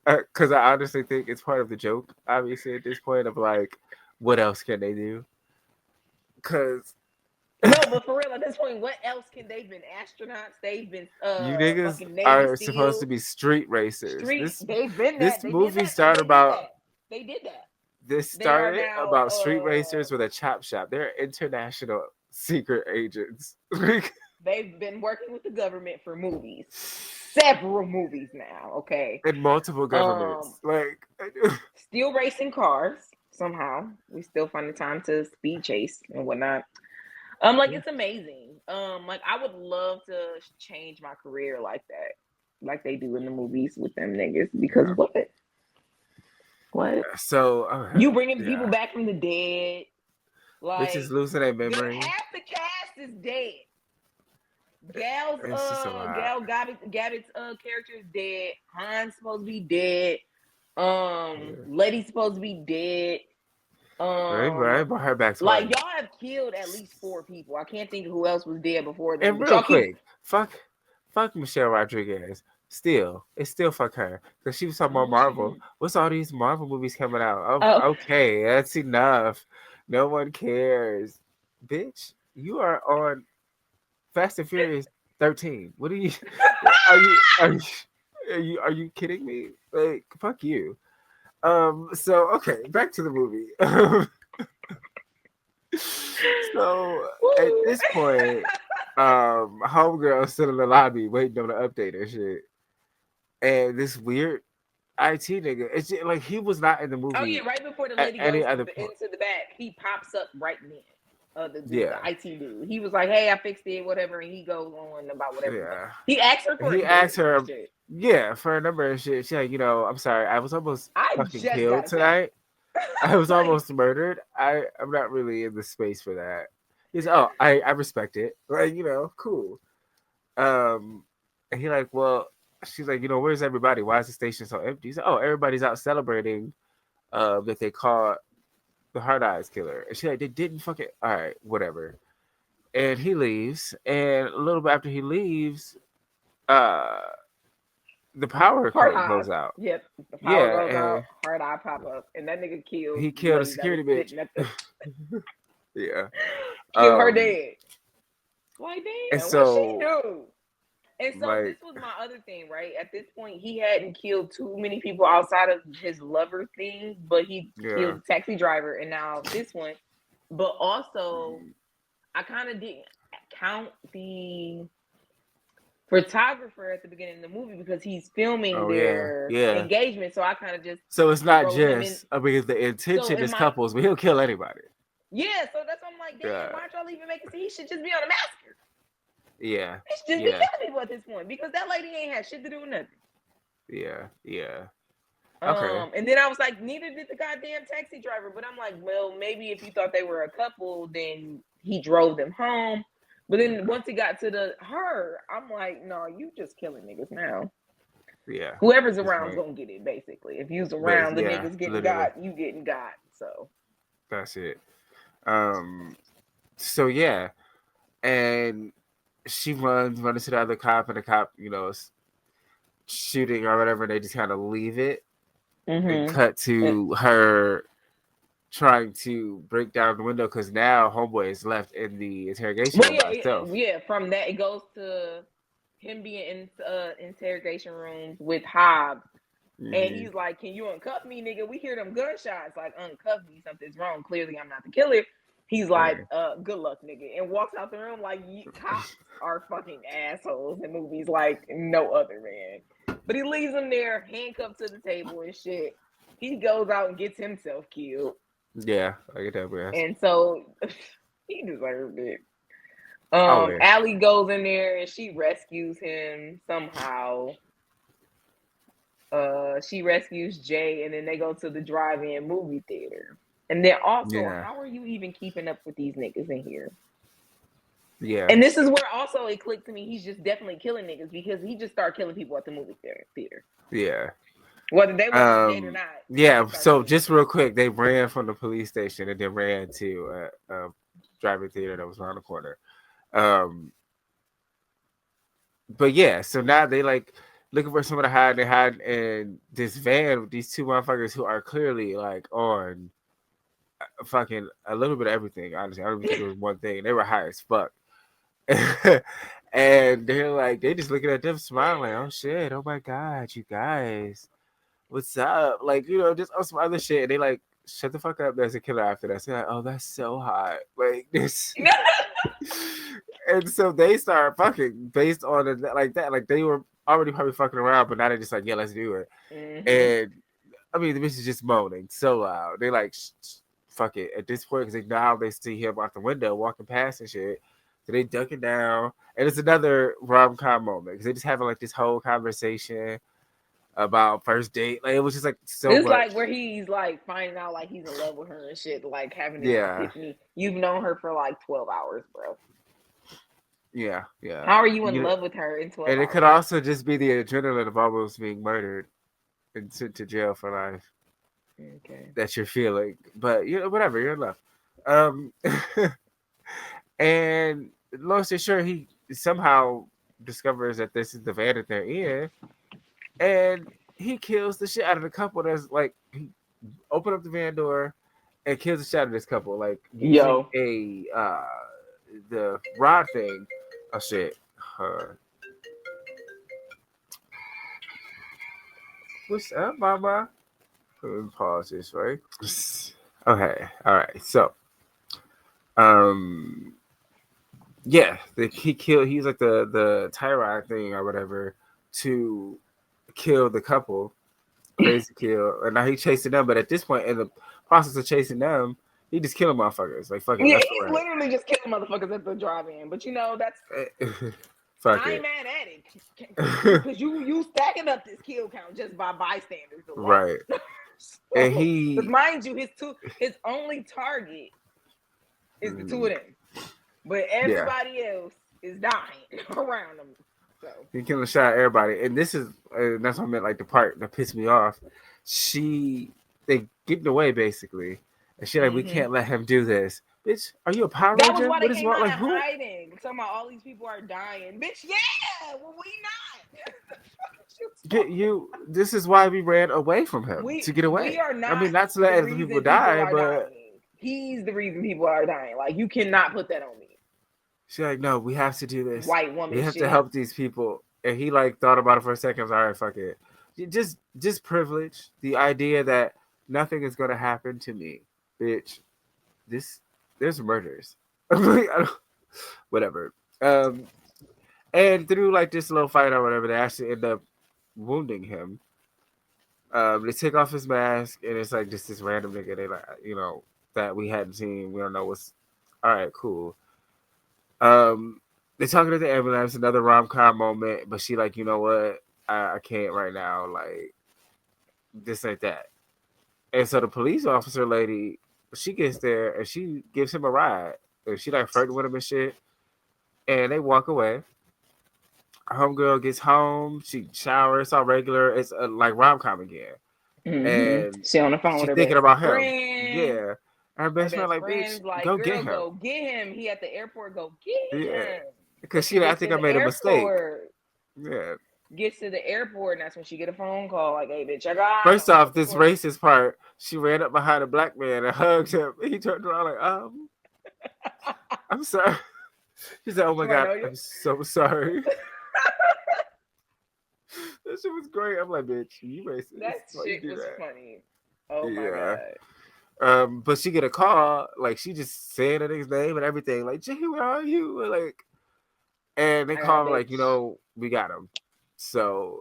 Because I honestly think it's part of the joke, obviously, at this point of like, what else can they do? Because no, but for real, at this point, what else can they've been astronauts? They've been you niggas Navy are SEALs. supposed to be street racers. They've been this that. They movie did started about. They did that. This started about street racers with a chop shop. They're international secret agents. They've been working with the government for movies. Several movies now, okay? In multiple governments. Still racing cars somehow. We still find the time to speed chase and whatnot. It's amazing. Like I would love to change my career like that. Like they do in the movies with them niggas. Because what? So you bringing people back from the dead. Like bitches losing their memory. Half the cast is dead. Gal Gadot's character is dead. Han's supposed to be dead. Letty's supposed to be dead. Right, brought her back Like twice. y'all have killed at least 4 people. I can't think of who else was dead before them. And But real y'all keep quick, fuck Michelle Rodriguez. It's still fuck her because she was talking about no, she Marvel. didn't. What's all these Marvel movies coming out? Oh, Oh, okay, that's enough. No one cares, bitch. You are on Fast and Furious 13. What are you? Are you kidding me? Like, fuck you. So okay, back to the movie. So at woo. this point, homegirl's still in the lobby waiting on the update and shit. And this weird IT nigga, it's just, like he was not in the Oh yeah, movie right before the at lady any goes other point. into the back, he pops up right then. The dude, the Yeah, IT dude. He was like, "Hey, I fixed it, whatever," and he goes on about whatever. yeah. He asked her for a He date asked and her, shit. yeah, for a number of shit. She's like, I'm sorry, I was almost I fucking just killed got shot. tonight. I was Like, almost murdered. I'm not really in the space for that. He's oh, I respect it. Like, cool. And he like, well, she's like, where's everybody? Why is the station so empty? He's like, oh, everybody's out celebrating that they caught the Hard Eyes killer. And she's like, they didn't fucking all right, whatever. And he leaves, and a little bit after he leaves, uh the power hard eyes. goes out. Yep. The power Yeah, goes out, and hard eye pop up, and that nigga kills he the killed a lady that was security bitch. sitting at the Yeah. kill her dead. Like, And damn, what she so do? And so this like was my other thing, right? At this point, he hadn't killed too many people outside of his lover thing, but he yeah. killed the taxi driver, and now this one. But also, I kind of didn't count the photographer at the beginning of the movie because he's filming Oh yeah. their Yeah. engagement. So I kind of just So it's not throw him in. just because the So intention in is my couples, but he'll kill anybody. yeah, so that's why I'm like, damn, Yeah. why aren't y'all even making? He should just be on a massacre. Yeah. He should just be Yeah. killing people at this point because that lady ain't had shit to do with nothing. Yeah. Yeah. Okay. And then I was like, neither did the goddamn taxi driver. But I'm like, well, maybe if you thought they were a couple, then he drove them home. But then once he got to her, I'm like, no, you just killing niggas now. Yeah. Whoever's around is gonna get it, basically. If you's around, the yeah, niggas getting literally. got, you getting got. So That's it. So yeah. And she runs to the other cop, and the cop, is shooting or whatever, and they just kind of leave it and cut to her trying to break down the window because now homeboy is left in the interrogation room by himself. Yeah, from that it goes to him being in interrogation rooms with Hobbs. And he's like, can you uncuff me, nigga? We hear them gunshots. Like, uncuff me, something's wrong. Clearly I'm not the killer. He's like, good luck, nigga, and walks out the room. Like, cops are fucking assholes in movies like no other, man. But he leaves him there, handcuffed to the table and shit. He goes out and gets himself killed. Yeah, I get that, man. And so he deserved it. Allie goes in there and she rescues him somehow. She rescues Jay, and then they go to the drive-in movie theater. And then also, how are you even keeping up with these niggas in here? Yeah. And this is where also it clicked to me. He's just definitely killing niggas because he just started killing people at the movie theater. Yeah. Whether they were dead or not. Yeah, so just real quick, they ran from the police station and then ran to a drive-in theater that was around the corner. But yeah, so now they like looking for someone to hide. They hide in this van with these two motherfuckers who are clearly like on fucking a little bit of everything. Honestly, I don't even think it was one thing. They were high as fuck. And they're like, they just looking at them smiling, oh shit, oh my god, you guys, what's up? Like, just on some other shit. And they like, shut the fuck up, there's a killer after that. So they're like, oh, that's so hot. Like this. And so they start fucking based on it like that. Like they were already probably fucking around, but now they're just like, yeah, let's do it. And I mean, the bitch is just moaning so loud. They like, fuck it at this point because now they see him out the window walking past and shit. So they ducking down, and it's another rom-com moment because they just having like this whole conversation about first date. Like it was just like so. It's much. like where he's like finding out like he's in love with her and shit, like having this epiphany. You've known her for like 12 hours, bro. Yeah. How are you in love with her in 12 hours? And it could also just be the adrenaline of almost being murdered and sent to jail for life. Okay. that you're feeling, but you know, whatever, you're in love. Um, and long story short, he somehow discovers that this is the van that they're in, and he kills the shit out of the couple. That's like he opened up the van door and kills the shit out of this couple, like using Yo. a the rod thing. Oh shit. What's up, mama? Let me pause this, right? Okay, all right. So, um, yeah, he killed. He's like the Tyrod thing or whatever to kill the couple, crazy kill, and now he chasing them. But at this point, in the process of chasing them, he just killing motherfuckers. Like fucking Yeah, left he's and right. literally just killing motherfuckers at the drive-in. But you know, that's Fuck I it. ain't mad at it. Because you stacking up this kill count just by bystanders alone. Right. And Because he, mind you, his only target is the two of them. But everybody else is dying around them. So he killing the shot at everybody. And this is, that's what I meant, like the part that pissed me off. They getting away basically. And she like, we can't let him do this. Bitch, are you a Power that Ranger? was why What they is came wrong? out Like and who? hiding. Talking about all these people are dying. Bitch, yeah, well, we not. Get you. This is why we ran away from him to get away. We are not. I mean, not to let the other reason people die, are but dying. He's the reason people are dying. Like you cannot put that on me. she's like, no, we have to do this. White woman We have shit. to help these people. And he like thought about it for a second. I was, all right, fuck it. Just privilege. The idea that nothing is gonna happen to me, bitch. There's murders. Whatever. And through like this little fight or whatever, they actually end up wounding him. They take off his mask, and it's like just this random nigga. They like, you know, that we hadn't seen. We don't know what's. All right, cool. They're talking to the ambulance. Another rom-com moment, but she like, you know what? I can't right now. Like, this ain't that. And so the police officer lady, she gets there and she gives him a ride. And she like flirting with him and shit. And they walk away. Homegirl gets home. She showers. It's all regular. It's like rom-com again. And she on the phone with she's her thinking best about friend. him. Yeah. Her best friend like, bitch, like, go girl, get him. Go get him. He at the airport. Go get him. Because I think I made a mistake. Yeah. Gets to the airport, and that's when she get a phone call. Like, hey, bitch, I got. First off, this racist part, she ran up behind a black man and hugged him. He turned around like, I'm sorry. She said, oh my God, I'm so sorry. That shit was great. I'm like, bitch, you racist. That shit was funny. Oh my God. But she get a call, like she just saying the nigga's name and everything, like, Jay, where are you? Like, and they call him, like, you know, we got him. So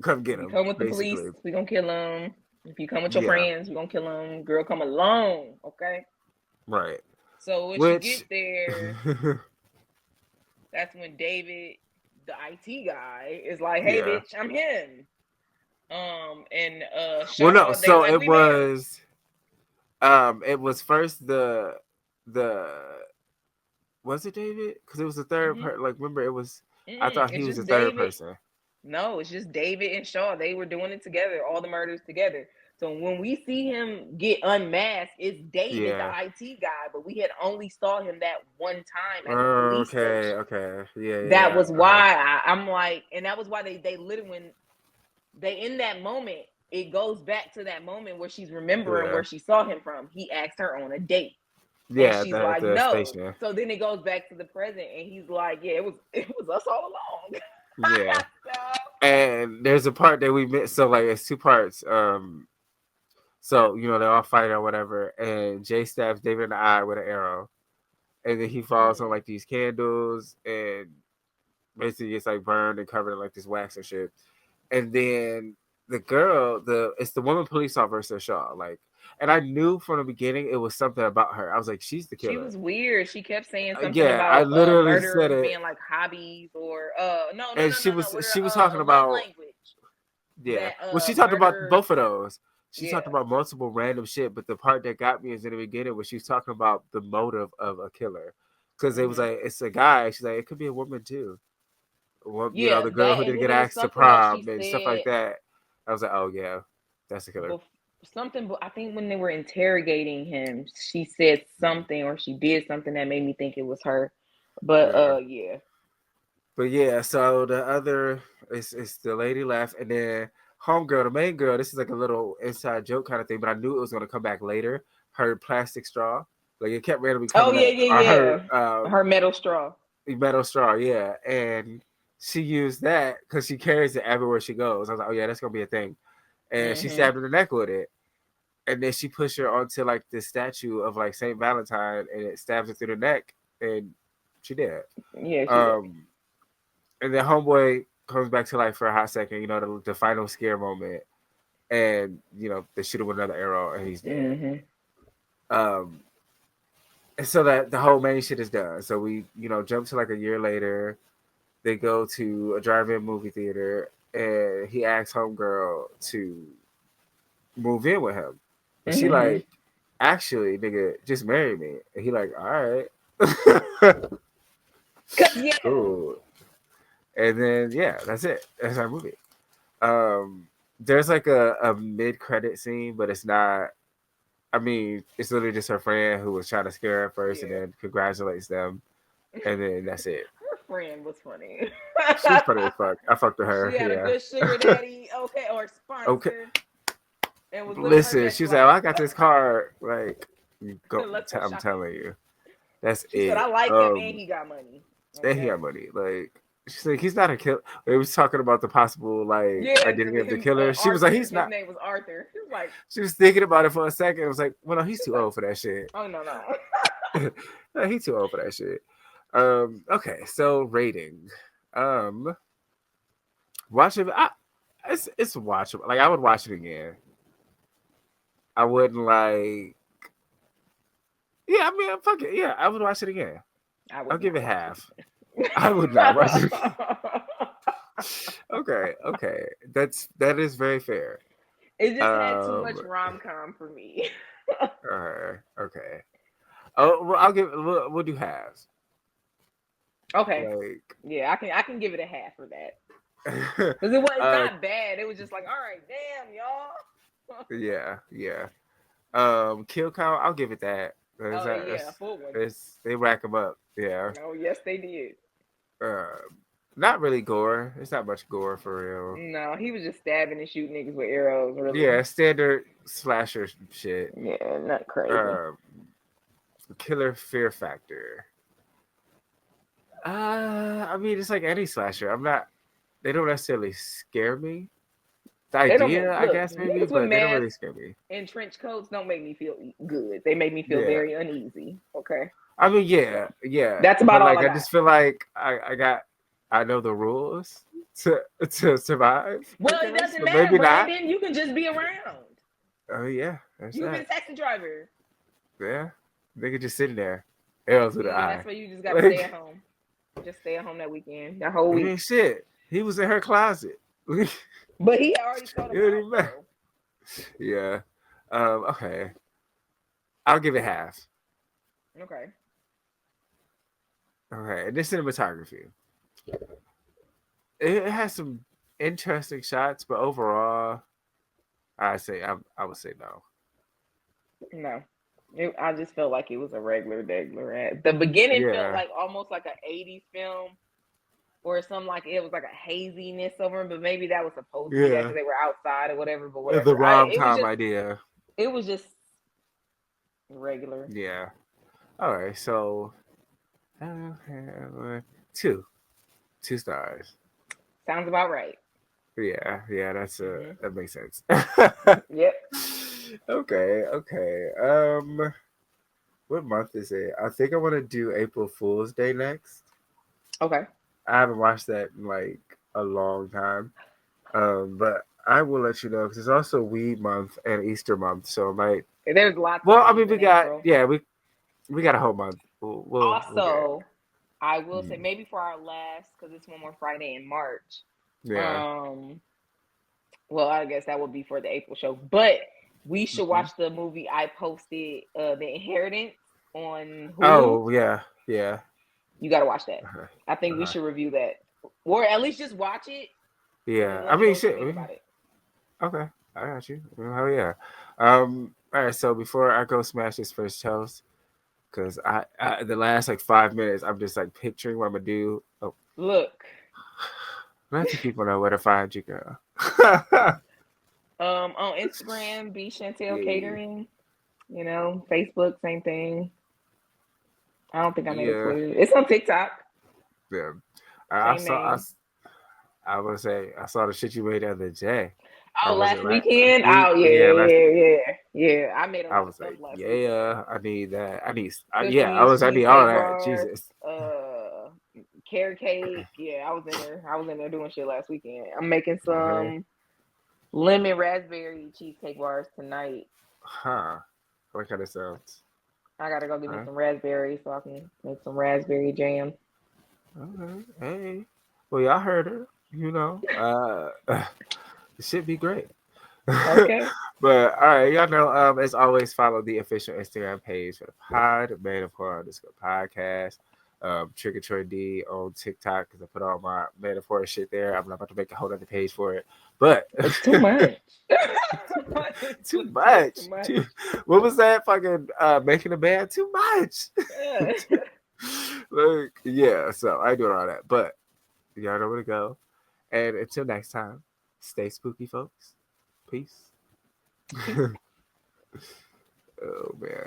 come get him. Come with basically. The police, we gonna kill him. If you come with your friends, we gonna kill him. Girl, come alone, okay? Right. So when you get there, that's when David, the IT guy, is like, "Hey, bitch, I'm him." And Shaw, well, no. So like, it was first the was it David? Because it was the third person. Like, remember, it was. I thought he was the third person. No, it's just David and Shaw. They were doing it together, all the murders together. So when we see him get unmasked, it's David, the IT guy, but we had only saw him that one time at the police station. Okay. Yeah. That was why I'm like, and that was why they literally, when they in that moment, it goes back to that moment where she's remembering where she saw him from. He asked her on a date. Yeah, and she's like, no. Station. So then it goes back to the present, and he's like, yeah, it was us all along. Yeah. And there's a part that we missed. So like, it's two parts. So you know they're all fighting or whatever, and Jay stabs David in the eye with an arrow, and then he falls on like these candles, and basically gets like burned and covered in like this wax and shit. And then the girl, it's the woman police officer Shaw, like. And I knew from the beginning it was something about her. I was like, she's the killer. She was weird. She kept saying something about I literally said it being like hobbies or no. And she was talking about language. Yeah. Well, she talked about both of those. She talked about multiple random shit, but the part that got me is in the beginning when she was talking about the motive of a killer, because it was like it's a guy. She's like, it could be a woman too. Well, you know, the girl who didn't get asked to prom and stuff like that. I was like, oh yeah, that's the killer. something, but I think when they were interrogating him, she said something or she did something that made me think it was her. But yeah. But yeah, so the other is the lady left, and then homegirl, the main girl. This is like a little inside joke kind of thing, but I knew it was going to come back later. Her plastic straw, like it kept randomly Oh coming yeah, up. yeah, Or yeah. Her metal straw. metal straw, yeah, and she used that because she carries it everywhere she goes. I was like, oh yeah, that's gonna be a thing, and she stabbed her in the neck with it, and then she pushed her onto like this statue of like Saint Valentine, and it stabs her through the neck, and she did. Yeah, she did. And then homeboy comes back to life for a hot second, you know, the final scare moment, and you know they shoot him with another arrow, and he's dead. And so that the whole main shit is done. So we, you know, jump to like a year later. They go to a drive-in movie theater, and he asks homegirl to move in with him, and she like, actually, nigga, just marry me. And he like, all right. Yeah. Cool. And then yeah, that's it. That's our movie. There's like a mid-credit scene, but it's not. I mean, it's literally just her friend who was trying to scare her first, and then congratulates them, and then that's it. Her friend was funny. She's funny as fuck. I fucked with her. She had a good sugar daddy, okay, or sponsor. Okay. And was listen, she was like, oh, I got this car. Like, go. I'm telling you, that's she it. Said, I like him, and he got money. Okay? And he got money. Like. She's like, he's not a killer. We was talking about the possible identity of the killer. She was like, he's not. His name was Arthur. She was like, she was thinking about it for a second. It was like, well, no, he's too old for that shit. Oh no. No, he's too old for that shit. Okay, so rating. Watch it. It's watchable. Like I would watch it again. I wouldn't like. Yeah, I mean, fuck it. Yeah, I would watch it again. I'll give it half. I would not watch it. Okay. That is very fair. It just had too much rom-com for me. Okay. Oh, well, we'll do halves. Okay. Like, yeah, I can give it a half for that. Because it's not bad. It was just like, all right, damn, y'all. Yeah. Kill count, I'll give it that. Full one. They rack them up. Yeah. Oh yes, they did. Not really gore. It's not much gore for real. No, he was just stabbing and shooting niggas with arrows. Really. Yeah, standard slasher shit. Yeah, not crazy. Killer fear factor. I mean, it's like any slasher. They don't necessarily scare me. The idea, I guess, maybe, but they don't really scare me. And trench coats don't make me feel good. They make me feel very uneasy. Okay. I mean, yeah. That's about all I got. I just feel like I know the rules to survive. Well, it doesn't matter, maybe Brandon. You can just be around. Oh yeah, you can be a taxi driver. Yeah, they could just sit there, arrows with the eye. That's why you just gotta stay at home. Just stay at home that weekend, that whole week. I mean, shit, he was in her closet. But he already saw the house. Yeah. Okay. I'll give it half. Okay. And this cinematography. It has some interesting shots, but overall, I would say no. No. I just felt like it was a regular. The beginning felt like almost like an 80s film. Or something like it was like a haziness over him, but maybe that was supposed to be that because they were outside or whatever. But whatever. The rom-com idea. It was just regular. Yeah. All right. So, 2 stars. Sounds about right. Yeah. That's that makes sense. Yep. Okay. What month is it? I think I want to do April Fool's Day next. Okay. I haven't watched that in like a long time, but I will let you know because it's also Weed Month and Easter Month, so it might. There's lots. Well, I mean, we got we got a whole month. I will say maybe for our last because it's one more Friday in March. Yeah. Well, I guess that would be for the April show, but we should watch the movie I posted, The Inheritance on Hulu. Oh yeah. You got to watch that. I think we should review that. Or at least just watch it. Yeah. I mean, shit. Okay. I got you. Oh, yeah. All right. So before I go smash this first toast, because I the last like 5 minutes, I'm just like picturing what I'm gonna do. Oh, Look, let the people know where to find you, girl. on Instagram, B Chantel Yeah. Catering. Facebook, same thing. I don't think I made a Yeah. Twitter. It's on TikTok, Yeah. I same saw. name. I would say I saw the shit you made the other day. I Oh, was last like weekend. week. Oh Yeah, yeah, last. yeah, yeah, yeah. I made a I lot of was stuff like, last weekend. yeah, I need that. Cooking Yeah, I these was. I need all cheesecake that. bars, Jesus. carrot cake. Yeah, I was in there. I was in there doing shit last weekend. I'm making Okay. some lemon raspberry cheesecake bars tonight. Huh. What kind of sounds? I gotta go get me Huh? some raspberries so I can make some raspberry jam. Okay. Hey. Well, y'all heard her. It should be great. Okay. But all right, y'all know. As always, follow the official Instagram page for the pod, Metaphor Podcast. Trick or Treat D on TikTok because I put all my metaphor shit there. I'm not about to make a whole other page for it, but It's too much. too Just much. too much. What was that fucking making a band? Too much. Like, yeah, so I do all that, but y'all know where to go. And until next time, stay spooky, folks. Peace. Oh man.